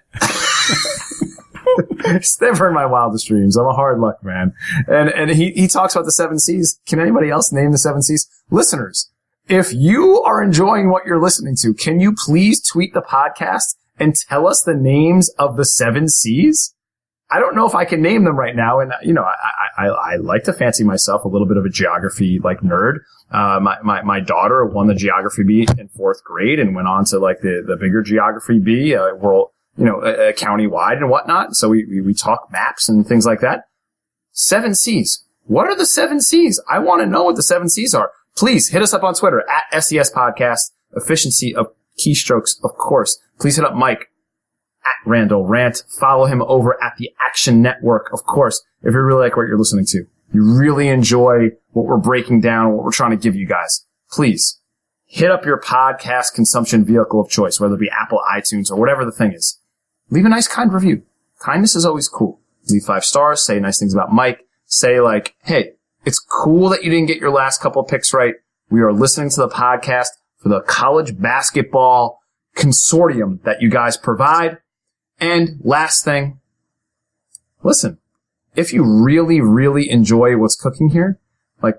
It's never in my wildest dreams. I'm a hard luck man. And he talks about the 7 seas. Can anybody else name the 7 seas? Listeners, if you are enjoying what you're listening to, can you please tweet the podcast and tell us the names of the 7 seas? I don't know if I can name them right now. And, you know, I like to fancy myself a little bit of a geography like nerd. My daughter won the geography bee in 4th grade and went on to like the bigger geography bee, world, you know, county-wide and whatnot. So we talk maps and things like that. 7 seas. What are the 7 seas? I want to know what the 7 seas are. Please hit us up on Twitter at SES Podcast. Efficiency of keystrokes, of course. Please hit up Mike at Randall Rant. Follow him over at the Action Network, of course, if you really like what you're listening to. You really enjoy what we're breaking down, what we're trying to give you guys. Please hit up your podcast consumption vehicle of choice, whether it be Apple, iTunes, or whatever the thing is. Leave a nice, kind review. Kindness is always cool. Leave 5 stars. Say nice things about Mike. Say like, hey, it's cool that you didn't get your last couple of picks right. We are listening to the podcast for the college basketball consortium that you guys provide. And last thing, listen, if you really, really enjoy what's cooking here, like,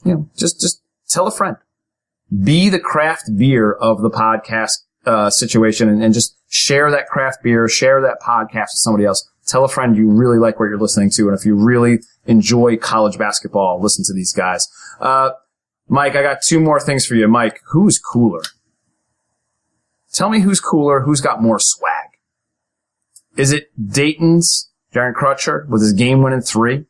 you know, just tell a friend. Be the craft beer of the podcast situation and just share that craft beer, share that podcast with somebody else. Tell a friend you really like what you're listening to, and if you really enjoy college basketball, listen to these guys. Mike, I got 2 more things for you. Mike, who's cooler? Tell me who's cooler, who's got more swag. Is it Dayton's Jaron Crutcher with his game-winning 3?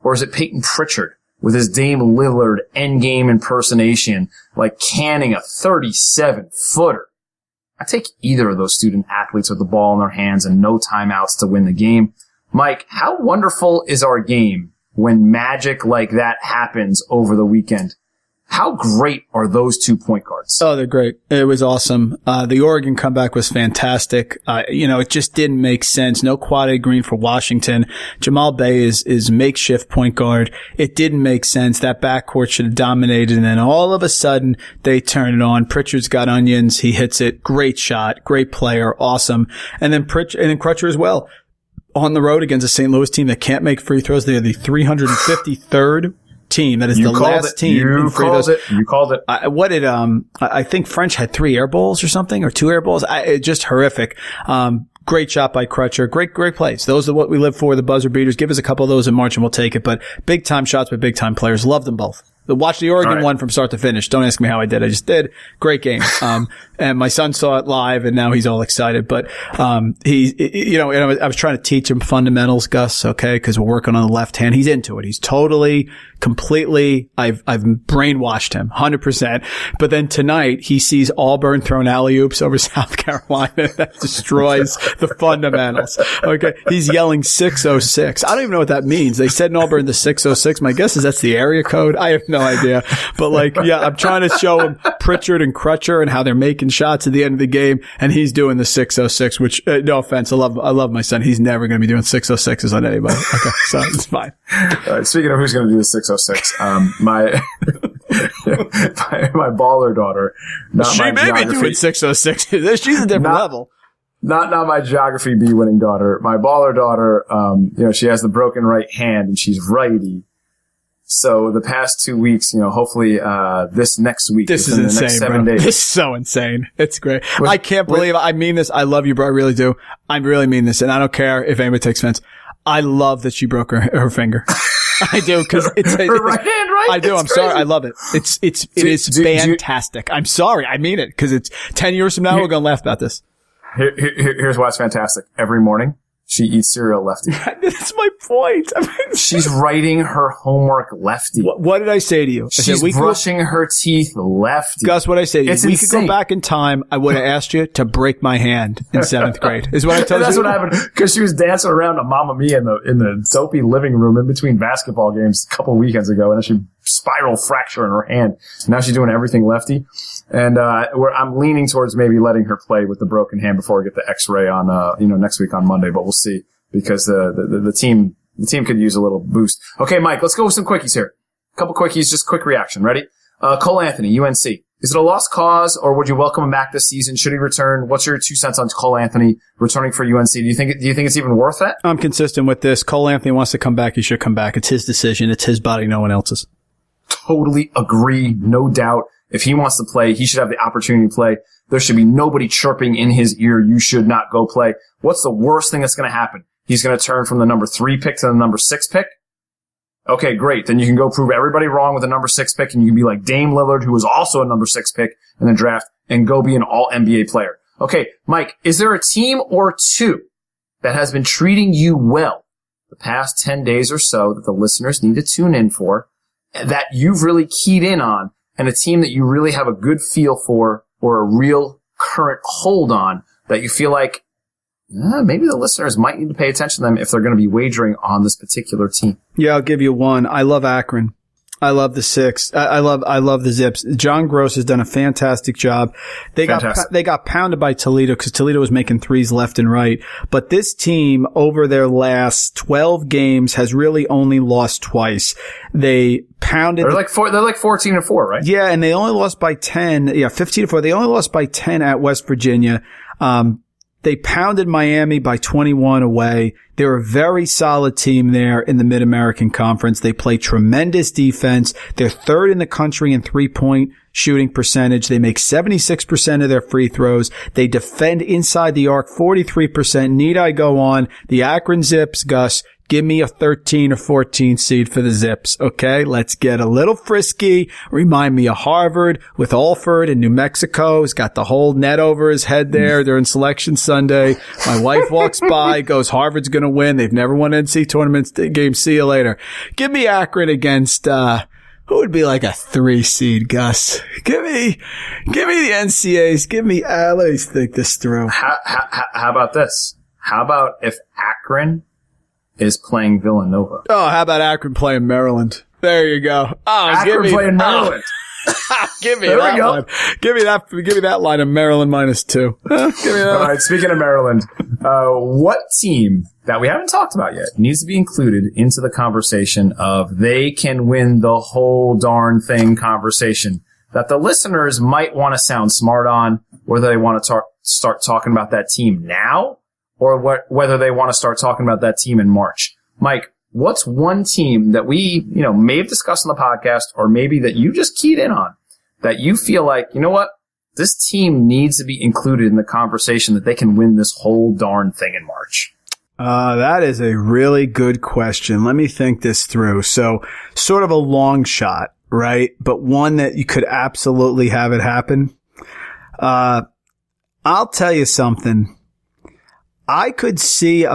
Or is it Peyton Pritchard with his Dame Lillard endgame impersonation, like canning a 37-footer? I take either of those student athletes with the ball in their hands and no timeouts to win the game. Mike, how wonderful is our game when magic like that happens over the weekend? How great are those 2 point guards? Oh, they're great. It was awesome. The Oregon comeback was fantastic. You know, it just didn't make sense. No Quade Green for Washington. Jamal Bay is makeshift point guard. It didn't make sense. That backcourt should have dominated. And then all of a sudden they turn it on. Pritchard's got onions. He hits it. Great shot. Great player. Awesome. And then Crutcher as well. On the road against a St. Louis team that can't make free throws. They are the 353rd team. That is the last team. You called it. You called it. I think French had 3 air balls or something, or 2 air balls. Just horrific. Great shot by Crutcher. Great plays. Those are what we live for, the buzzer beaters. Give us a couple of those in March and we'll take it. But big time shots by big time players. Love them both. Watch the Oregon one from start to finish. Don't ask me how I did. I just did. Great game. And my son saw it live and now he's all excited. But, I was trying to teach him fundamentals, Gus, okay? Cause we're working on the left hand. He's into it. He's totally, completely, I've brainwashed him 100%. But then tonight he sees Auburn throwing alley-oops over South Carolina. That destroys the fundamentals. Okay. He's yelling 606. I don't even know what that means. They said in Auburn the 606. My guess is that's the area code. I have no idea. But I'm trying to show him Pritchard and Crutcher and how they're making shots at the end of the game. And he's doing the 606, which, no offense. I love my son. He's never going to be doing 606s on anybody. Okay. So it's fine. All right. Speaking of who's going to do the 606, my baller daughter, not she my may be doing 606. She's a different level. Not my geography B winning daughter. My baller daughter, she has the broken right hand and she's righty. So the past 2 weeks, hopefully, this next week. This is insane, next 7 bro. days. This is so insane. It's great. I can't believe I mean this. I love you, bro. I really do. I really mean this. And I don't care if anybody takes offense. I love that she broke her finger. I do, cause it's her right hand, right? I do. I'm sorry. I love it. It is fantastic. I'm sorry. I mean it, cause it's 10 years from now, we're going to laugh about this. Here's why it's fantastic. Every morning, she eats cereal lefty. That's my point. I mean, she's writing her homework lefty. What did I say to you? She's brushing her teeth lefty. Gus, what I say to you? It's we insane. could go back in time. I would have asked you to break my hand in 7th grade. Is what I told you. That's what happened because she was dancing around to Mamma Mia in the dopey living room in between basketball games a couple weekends ago, and then she spiral fracture in her hand. Now she's doing everything lefty. And I'm leaning towards maybe letting her play with the broken hand before we get the X-ray on next week on Monday, but we'll see because the team could use a little boost. Okay, Mike, let's go with some quickies here. A couple quickies, just quick reaction. Ready? Cole Anthony, UNC. Is it a lost cause, or would you welcome him back this season? Should he return? What's your 2 cents on Cole Anthony returning for UNC? Do you think it's even worth that? I'm consistent with this. Cole Anthony wants to come back. He should come back. It's his decision. It's his body, no one else's. Totally agree, no doubt. If he wants to play, he should have the opportunity to play. There should be nobody chirping in his ear, you should not go play. What's the worst thing that's going to happen? He's going to turn from the number 3 pick to the number 6 pick? Okay, great. Then you can go prove everybody wrong with the number 6 pick, and you can be like Dame Lillard, who was also a number 6 pick in the draft, and go be an all-NBA player. Okay, Mike, is there a team or two that has been treating you well the past 10 days or so that the listeners need to tune in for, that you've really keyed in on, and a team that you really have a good feel for or a real current hold on that you feel like maybe the listeners might need to pay attention to them if they're going to be wagering on this particular team? Yeah, I'll give you one. I love Akron. I love the 6. I love the Zips. John Gross has done a fantastic job. They got pounded by Toledo because Toledo was making threes left and right. But this team over their last 12 games has really only lost twice. They pounded. They're like 14-4, right? Yeah, and they only lost by 10. Yeah, 15-4. They only lost by 10 at West Virginia. They pounded Miami by 21 away. They're a very solid team there in the Mid-American Conference. They play tremendous defense. They're 3rd in the country in 3-point shooting percentage. They make 76% of their free throws. They defend inside the arc 43%. Need I go on? The Akron Zips, Gus, give me a 13 or 14 seed for the Zips, okay? Let's get a little frisky. Remind me of Harvard with Alford in New Mexico. He's got the whole net over his head there during Selection Sunday. My wife walks by, goes, Harvard's going to win. They've never won NCAA Tournament game. See you later. Give me Akron against who would be like a 3 seed, Gus? Give me the NCAAs. Give me, let me think this through. How about this? How about if Akron is playing Villanova? Oh, how about Akron playing Maryland? There you go. Oh, Akron playing Maryland. Give me that line. Give me that line of Maryland -2. Give me that. All right, speaking of Maryland, what team that we haven't talked about yet needs to be included into the conversation of they can win the whole darn thing conversation that the listeners might want to sound smart on, whether they want to start talking about that team now or whether they want to start talking about that team in March? Mike, what's one team that we, may have discussed on the podcast or maybe that you just keyed in on that you feel like, you know what, this team needs to be included in the conversation that they can win this whole darn thing in March? That is a really good question. Let me think this through. So sort of a long shot, right? But one that you could absolutely have it happen. I'll tell you something. I could see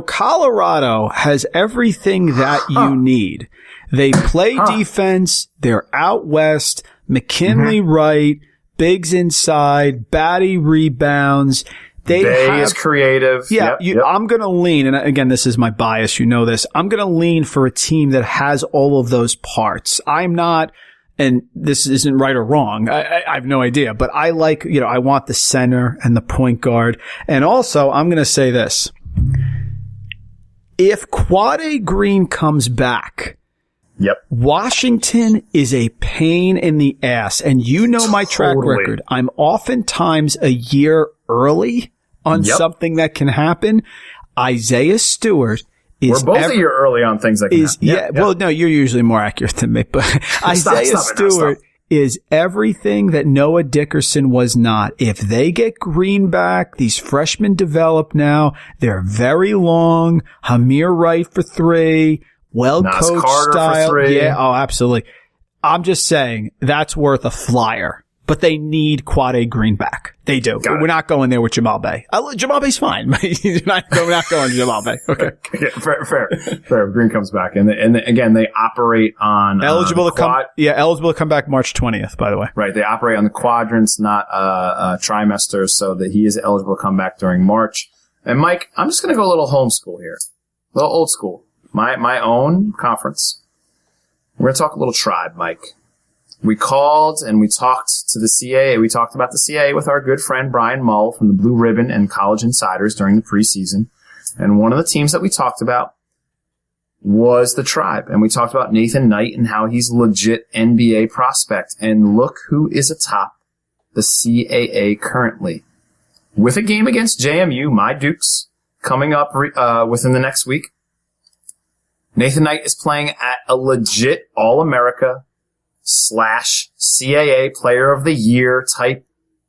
Colorado has everything that you need. They play defense. They're out west. McKinley right. Bigs inside. Batty rebounds. They is creative. Yeah. Yep. I'm going to lean, and again, this is my bias. You know this. I'm going to lean for a team that has all of those parts. I'm not, and this isn't right or wrong. I have no idea, but I like, I want the center and the point guard. And also, I'm going to say this. If Quade Green comes back, Washington is a pain in the ass. And my track record. I'm oftentimes a year early on something that can happen. Isaiah Stewart is... We're both of you early on things that can happen. Yeah. Well, no, you're usually more accurate than me, but Isaiah Stewart is everything that Noah Dickerson was not. If they get Green back, these freshmen develop now. They're very long. Hamir Wright for 3. Well-coached style. For 3. Yeah, oh, absolutely. I'm just saying that's worth a flyer. But they need Quade Green back. They do. We're not going there with Jamal Bay. Jamal Bay's fine. We're not going to Jamal Bay. Okay. Fair. Green comes back. And again, they operate on eligible to come back March 20th, by the way. Right. They operate on the quadrants, not trimesters, so that he is eligible to come back during March. And Mike, I'm just going to go a little homeschool here. A little old school. My own conference. We're going to talk a little tribe, Mike. We called and we talked to the CAA. We talked about the CAA with our good friend Brian Mull from the Blue Ribbon and College Insiders during the preseason. And one of the teams that we talked about was the Tribe. And we talked about Nathan Knight and how he's a legit NBA prospect. And look who is atop the CAA currently. With a game against JMU, my Dukes, coming up within the next week. Nathan Knight is playing at a legit All-America / CAA Player of the Year type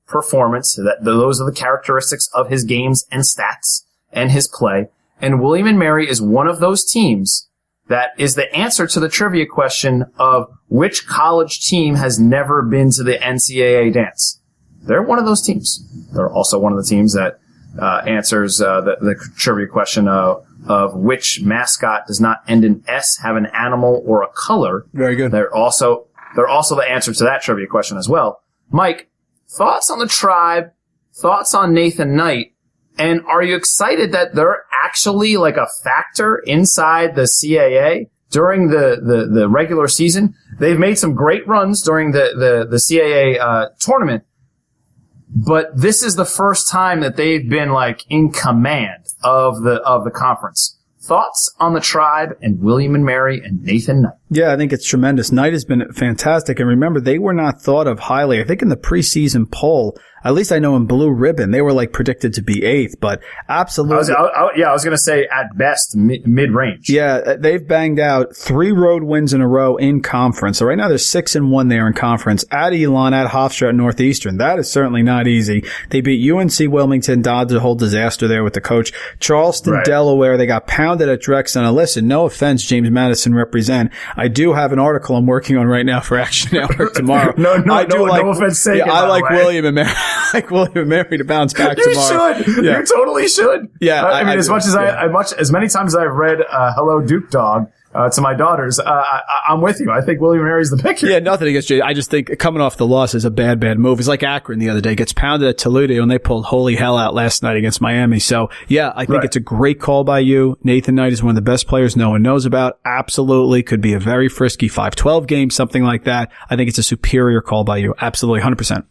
performance. Those are the characteristics of his games and stats and his play. And William & Mary is one of those teams that is the answer to the trivia question of which college team has never been to the NCAA dance. They're one of those teams. They're also one of the teams that answers the trivia question of which mascot does not end in S, have an animal or a color. Very good. They're also the answer to that trivia question as well. Mike, thoughts on the Tribe? Thoughts on Nathan Knight? And are you excited that they're actually like a factor inside the CAA during the regular season? They've made some great runs during the CAA tournament, but this is the first time that they've been like in command of the conference. Thoughts on the Tribe and William & Mary and Nathan Knight? Yeah, I think it's tremendous. Knight has been fantastic. And remember, they were not thought of highly. I think in the preseason poll, at least I know in Blue Ribbon, they were like predicted to be 8th, but absolutely. I was going to say at best mid-range. Yeah, they've banged out 3 road wins in a row in conference. So right now they're 6-1 there in conference at Elon, at Hofstra, at Northeastern. That is certainly not easy. They beat UNC Wilmington, dodged a whole disaster there with the coach. Charleston, right. Delaware, they got pounded at Drexel. And listen, no offense, James Madison represent. I do have an article I'm working on right now for Action Network tomorrow. no offense taken. I like William and Mary. Like William and Mary to bounce back tomorrow. You should. Yeah. You totally should. Yeah. I mean, as many times as I've read Hello Duke Dog to my daughters, I'm with you. I think William and Mary's the pick here. Yeah, nothing against Jay. I just think coming off the loss is a bad move. It's like Akron the other day gets pounded at Toledo and they pulled holy hell out last night against Miami. So yeah, I think it's a great call by you. Nathan Knight is one of the best players no one knows about. Absolutely. Could be a very frisky 5-12 game, something like that. I think it's a superior call by you. Absolutely. 100%.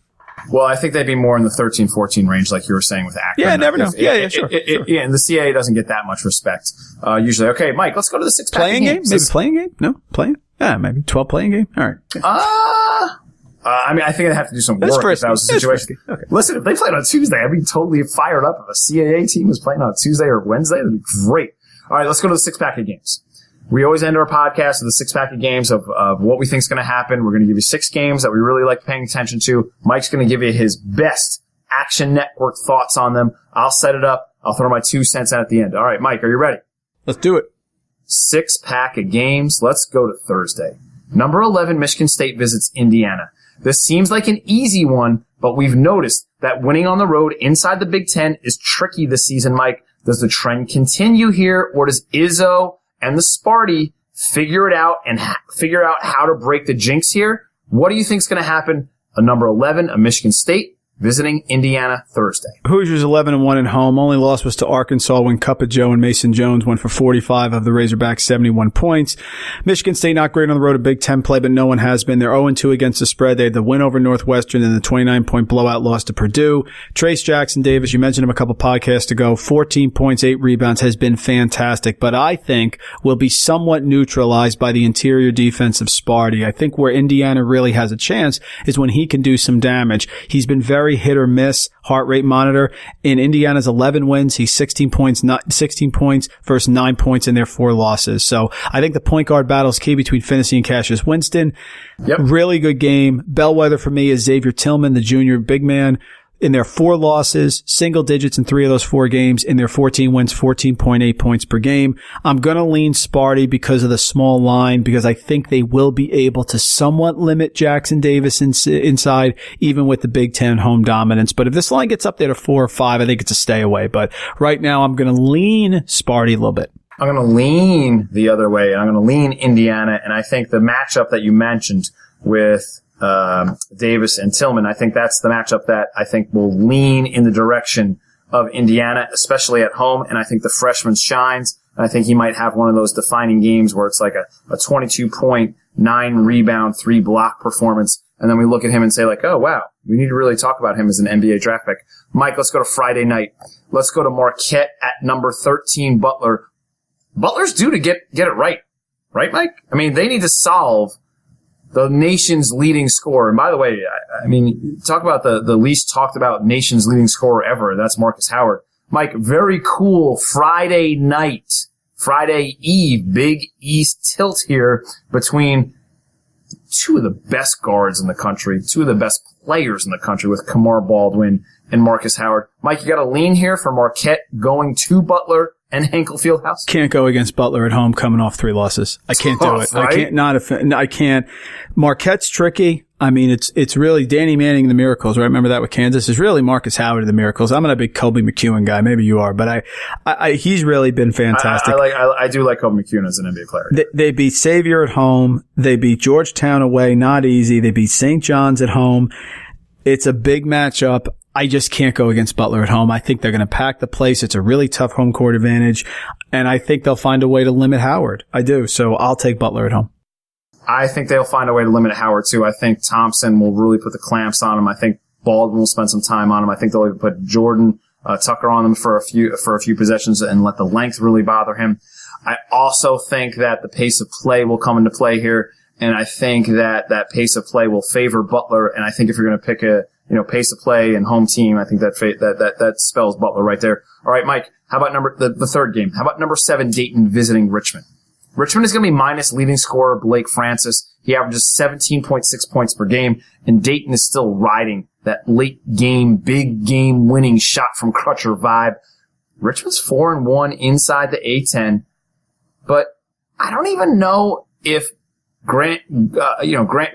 Well, I think they'd be more in the 13-14 range, like you were saying with Akron. Yeah, never know. Sure. Yeah, and the CAA doesn't get that much respect usually. Okay, Mike, let's go to the 6-pack playing game. Maybe playing game? No, playing. Yeah, maybe 12 playing game. All right. I mean, I think I'd have to do some work if that was the situation. Okay. Listen, if they played on Tuesday, I'd be totally fired up. If a CAA team was playing on Tuesday or Wednesday, that'd be great. All right, let's go to the 6-pack of games. We always end our podcast with the 6-pack of games of what we think is going to happen. We're going to give you 6 games that we really like paying attention to. Mike's going to give you his best Action Network thoughts on them. I'll set it up. I'll throw my 2 cents in at the end. All right, Mike, are you ready? Let's do it. 6-pack of games. Let's go to Thursday. Number 11, Michigan State visits Indiana. This seems like an easy one, but we've noticed that winning on the road inside the Big Ten is tricky this season, Mike. Does the trend continue here, or does Izzo and the Sparty figure it out and figure out how to break the jinx here? What do you think is going to happen? A number 11, a Michigan State, visiting Indiana Thursday. Hoosiers 11-1 at home. Only loss was to Arkansas when Cuppa Joe and Mason Jones went for 45 of the Razorbacks' 71 points. Michigan State not great on the road to Big Ten play, but no one has been. They're 0-2 against the spread. They had the win over Northwestern and the 29-point blowout loss to Purdue. Trace Jackson Davis, you mentioned him a couple podcasts ago, 14 points, 8 rebounds, has been fantastic, but I think will be somewhat neutralized by the interior defense of Sparty. I think where Indiana really has a chance is when he can do some damage. He's been very very hit or miss heart rate monitor. In Indiana's 11 wins, he's 16 points versus 9 points in their 4 losses. So I think the point guard battle is key between Finney and Cassius Winston. Yep. Really good game. Bellwether for me is Xavier Tillman, the junior big man. In their 4 losses, single digits in 3 of those 4 games. In their 14 wins, 14.8 points per game. I'm going to lean Sparty because of the small line, because I think they will be able to somewhat limit Jackson Davis inside, even with the Big Ten home dominance. But if this line gets up there to 4 or 5, I think it's a stay away. But right now, I'm going to lean Sparty a little bit. I'm going to lean the other way, and I'm going to lean Indiana. And I think the matchup that you mentioned with Davis and Tillman, I think that's the matchup that I think will lean in the direction of Indiana, especially at home. And I think the freshman shines. And I think he might have one of those defining games where it's like a 22-point, 9 rebound, 3 block performance. And then we look at him and say like, oh, wow, we need to really talk about him as an NBA draft pick. Mike, let's go to Friday night. Let's go to Marquette at number 13, Butler. Butler's due to get it right. Right, Mike? I mean, they need to solve the nation's leading scorer. And by the way, I mean, talk about the least talked about nation's leading scorer ever. That's Marcus Howard. Mike, very cool Friday night, Friday Eve, Big East tilt here between 2 of the best guards in the country, 2 of the best players in the country with Kamar Baldwin and Marcus Howard. Mike, you got a lean here for Marquette going to Butler and Henkel Fieldhouse? Can't go against Butler at home coming off 3 losses. I can't do it. Right? I can't. Marquette's tricky. I mean, it's really Danny Manning and the Miracles, right? Remember that with Kansas? It's really Marcus Howard and the Miracles. I'm not a big Kobe McEwen guy. Maybe you are, but he's really been fantastic. I do like Kobe McEwen as an NBA player. They beat Xavier at home. They beat Georgetown away. Not easy. They beat St. John's at home. It's a big matchup. I just can't go against Butler at home. I think they're going to pack the place. It's a really tough home court advantage, and I think they'll find a way to limit Howard. I do. So I'll take Butler at home. I think they'll find a way to limit Howard too. I think Thompson will really put the clamps on him. I think Baldwin will spend some time on him. I think they'll even put Jordan Tucker on him for a few possessions and let the length really bother him. I also think that the pace of play will come into play here, and I think that pace of play will favor Butler. And I think if you're going to pick a pace of play and home team, I think that spells Butler right there. All right, Mike, how about the third game? How about number 7, Dayton visiting Richmond? Richmond is going to be minus leading scorer Blake Francis. He averages 17.6 points per game, and Dayton is still riding that late game, big game winning shot from Crutcher vibe. Richmond's 4-1 inside the A10, but I don't even know if Grant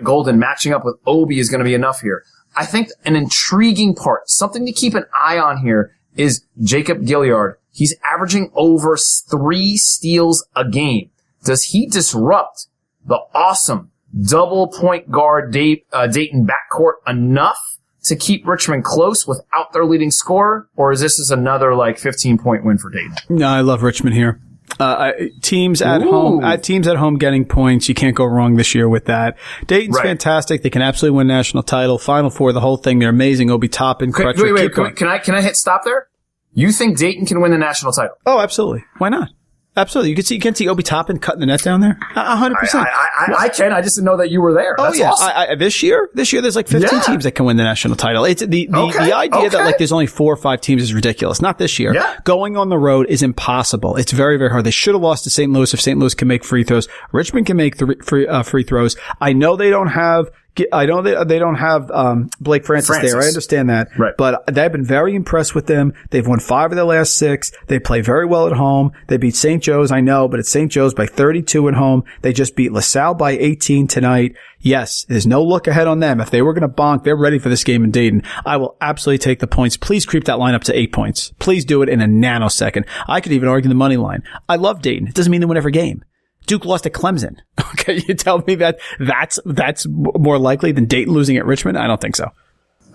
Golden matching up with Obi is going to be enough here. I think an intriguing part, something to keep an eye on here, is Jacob Gilyard. He's averaging over 3 steals a game. Does he disrupt the awesome double point guard Dayton backcourt enough to keep Richmond close without their leading scorer? Or is this another 15-point win for Dayton? No, I love Richmond here. Teams at home getting points. You can't go wrong this year with that. Dayton's fantastic. They can absolutely win national title, Final Four, the whole thing. They're amazing. Obi Toppin, Crutcher. Wait. Can I hit stop there? You think Dayton can win the national title? Oh, absolutely. Why not? Absolutely. You can see Obi Toppin cutting the net down there. 100%. I can. I just didn't know that you were there. That's awesome. This year there's 15 teams that can win the national title. It's the idea that there's only 4 or 5 teams is ridiculous. Not this year. Yeah. Going on the road is impossible. It's very, very hard. They should have lost to St. Louis if St. Louis can make free throws. Richmond can make free throws. I know they don't have Blake Francis there. I understand that. Right. But they've been very impressed with them. They've won 5 of their last 6. They play very well at home. They beat St. Joe's, I know, but it's St. Joe's by 32 at home. They just beat LaSalle by 18 tonight. Yes, there's no look ahead on them. If they were going to bonk, they're ready for this game in Dayton. I will absolutely take the points. Please creep that line up to 8 points. Please do it in a nanosecond. I could even argue the money line. I love Dayton. It doesn't mean they win every game. Duke lost at Clemson. Okay, you tell me that's more likely than Dayton losing at Richmond? I don't think so.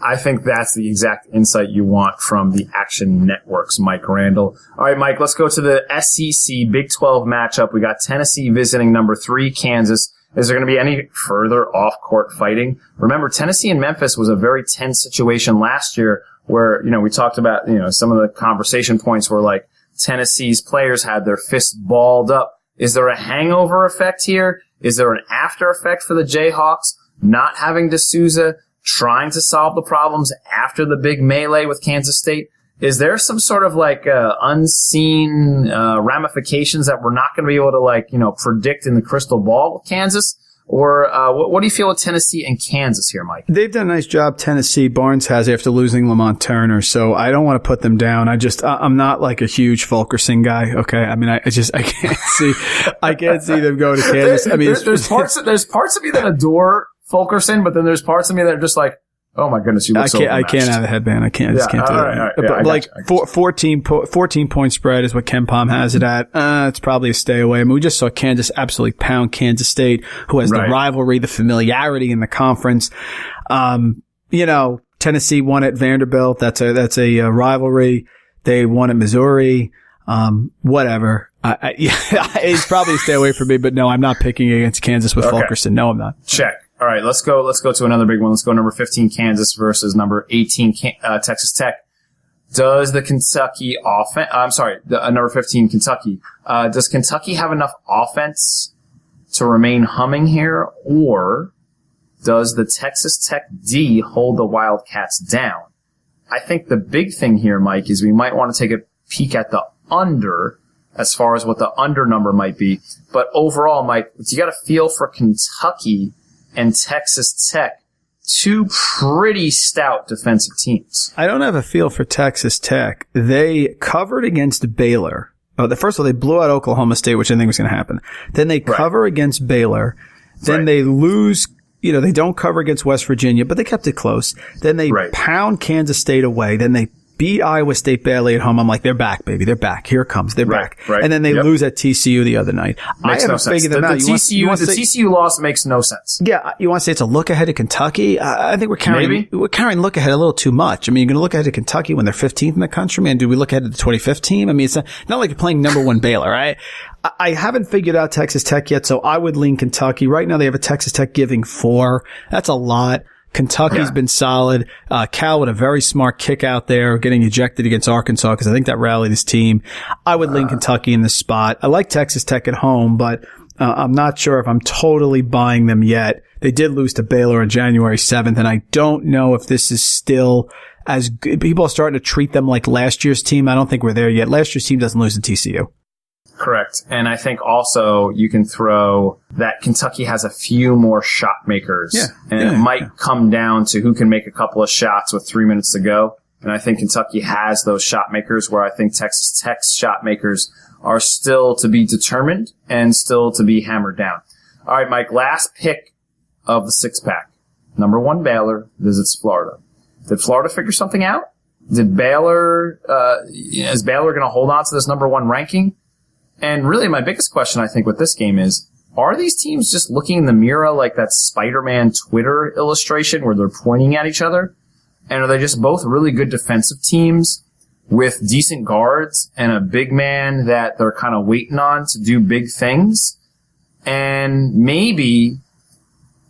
I think that's the exact insight you want from the Action Network's Mike Randall. All right, Mike, let's go to the SEC Big 12 matchup. We got Tennessee visiting number 3, Kansas. Is there going to be any further off-court fighting? Remember, Tennessee and Memphis was a very tense situation last year where, we talked about, some of the conversation points where Tennessee's players had their fists balled up. Is there a hangover effect here? Is there an after effect for the Jayhawks not having D'Souza? trying to solve the problems after the big melee with Kansas State? Is there some sort of unseen ramifications that we're not going to be able to predict in the crystal ball with Kansas? Or what do you feel with Tennessee and Kansas here, Mike? They've done a nice job, Tennessee. Barnes has after losing Lamont Turner, so I don't want to put them down. I'm not like a huge Fulkerson guy. Okay, I mean, I can't see them going to Kansas. I mean, there's parts of me that adore Fulkerson, but then there's parts of me that are just like, oh my goodness, you look so overmatched. I can't have a headband. I can't do it. Right. Yeah, but 14 point spread is what Ken Pom has it at. It's probably a stay away. I mean, we just saw Kansas absolutely pound Kansas State, who has the rivalry, the familiarity in the conference. Tennessee won at Vanderbilt. That's a rivalry. They won at Missouri. Whatever. It's probably a stay away for me, but no, I'm not picking against Kansas with Fulkerson. No, I'm not. Check. All right, let's go to another big one. Let's go number 15 Kansas versus number 18 Texas Tech. Does the number 15 Kentucky, does Kentucky have enough offense to remain humming here, or does the Texas Tech D hold the Wildcats down? I think the big thing here, Mike, is we might want to take a peek at the under as far as what the under number might be. But overall, Mike, you got to feel for Kentucky and Texas Tech, two pretty stout defensive teams. I don't have a feel for Texas Tech. They covered against Baylor. First of all, they blew out Oklahoma State, which I think was going to happen. Then they cover against Baylor. Then they lose. They don't cover against West Virginia, but they kept it close. Then they pound Kansas State away. Then they beat Iowa State badly at home. I'm like, they're back, baby. They're back. Here it comes. They're back. Right. And then they lose at TCU the other night. Makes I haven't figured them out. The TCU loss makes no sense. Yeah. You want to say it's a look ahead to Kentucky? I think we're carrying look ahead a little too much. I mean, you're going to look ahead to Kentucky when they're 15th in the country, man. Do we look ahead to the 25th team? I mean, it's not like you're playing number one Baylor, right? I haven't figured out Texas Tech yet, so I would lean Kentucky. Right now they have a Texas Tech giving 4. That's a lot. Kentucky's been solid. Cal with a very smart kick out there, getting ejected against Arkansas because I think that rallied his team. I would lean Kentucky in this spot. I like Texas Tech at home, but I'm not sure if I'm totally buying them yet. They did lose to Baylor on January 7th, and I don't know if this is still as good. People are starting to treat them like last year's team. I don't think we're there yet. Last year's team doesn't lose to TCU. Correct. And I think also you can throw that Kentucky has a few more shot makers. It might come down to who can make a couple of shots with 3 minutes to go. And I think Kentucky has those shot makers, where I think Texas Tech's shot makers are still to be determined and still to be hammered down. All right, Mike, last pick of the 6-pack. Number 1 Baylor visits Florida. Did Florida figure something out? Did Baylor, is Baylor going to hold on to this number 1 ranking? And really, my biggest question, I think, with this game is, are these teams just looking in the mirror like that Spider-Man Twitter illustration where they're pointing at each other? And are they just both really good defensive teams with decent guards and a big man that they're kind of waiting on to do big things? And maybe,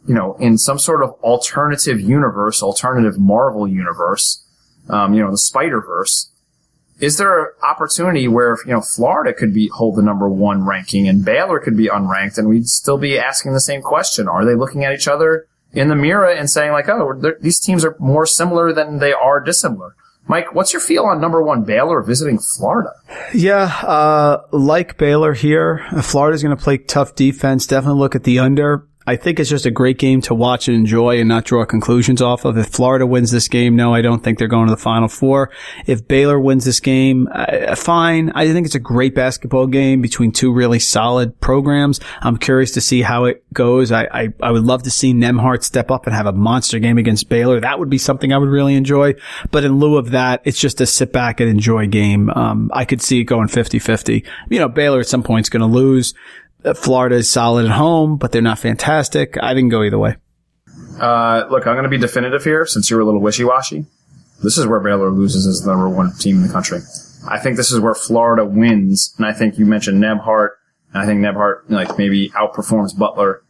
in some sort of alternative universe, alternative Marvel universe, the Spider-Verse, is there an opportunity where, Florida could hold the number 1 ranking and Baylor could be unranked, and we'd still be asking the same question? Are they looking at each other in the mirror and saying these teams are more similar than they are dissimilar? Mike, what's your feel on number 1 Baylor visiting Florida? Yeah, like Baylor here, Florida's going to play tough defense. Definitely look at the under. I think it's just a great game to watch and enjoy and not draw conclusions off of. If Florida wins this game, no, I don't think they're going to the Final Four. If Baylor wins this game, fine. I think it's a great basketball game between two really solid programs. I'm curious to see how it goes. I would love to see Nembhard step up and have a monster game against Baylor. That would be something I would really enjoy. But in lieu of that, it's just a sit back and enjoy game. I could see it going 50-50. Baylor at some point is going to lose. Florida is solid at home, but they're not fantastic. I didn't go either way. Look, I'm going to be definitive here since you were a little wishy-washy. This is where Baylor loses as the number 1 team in the country. I think this is where Florida wins, and I think you mentioned Nembhard, and I think Nembhard maybe outperforms Butler.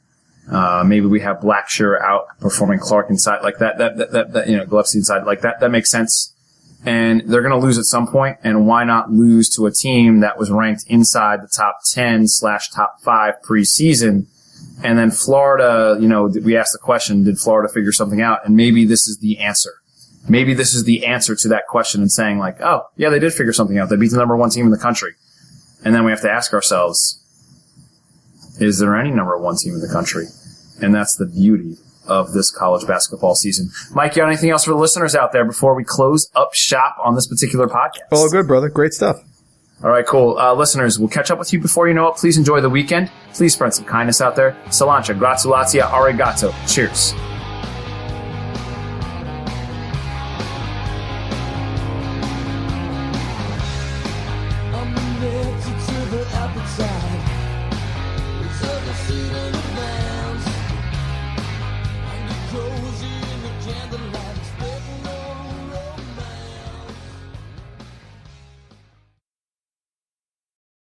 Maybe we have Blackshear outperforming Clark inside like that. Gillespie inside like that. That makes sense. And they're going to lose at some point, and why not lose to a team that was ranked inside the top 10/top 5 preseason And then Florida, we asked the question, did Florida figure something out? And maybe this is the answer. Maybe this is the answer to that question and saying like, oh, yeah, they did figure something out. They beat the number one team in the country. And then we have to ask ourselves, is there any number one team in the country? And that's the beauty of this college basketball season. Mike, you got anything else for the listeners out there before we close up shop on this particular podcast? Oh, good, brother. Great stuff. All right, cool. Listeners, we'll catch up with you before you know it. Please enjoy the weekend. Please spread some kindness out there. Cilantro, gratulazia, arigato. Cheers.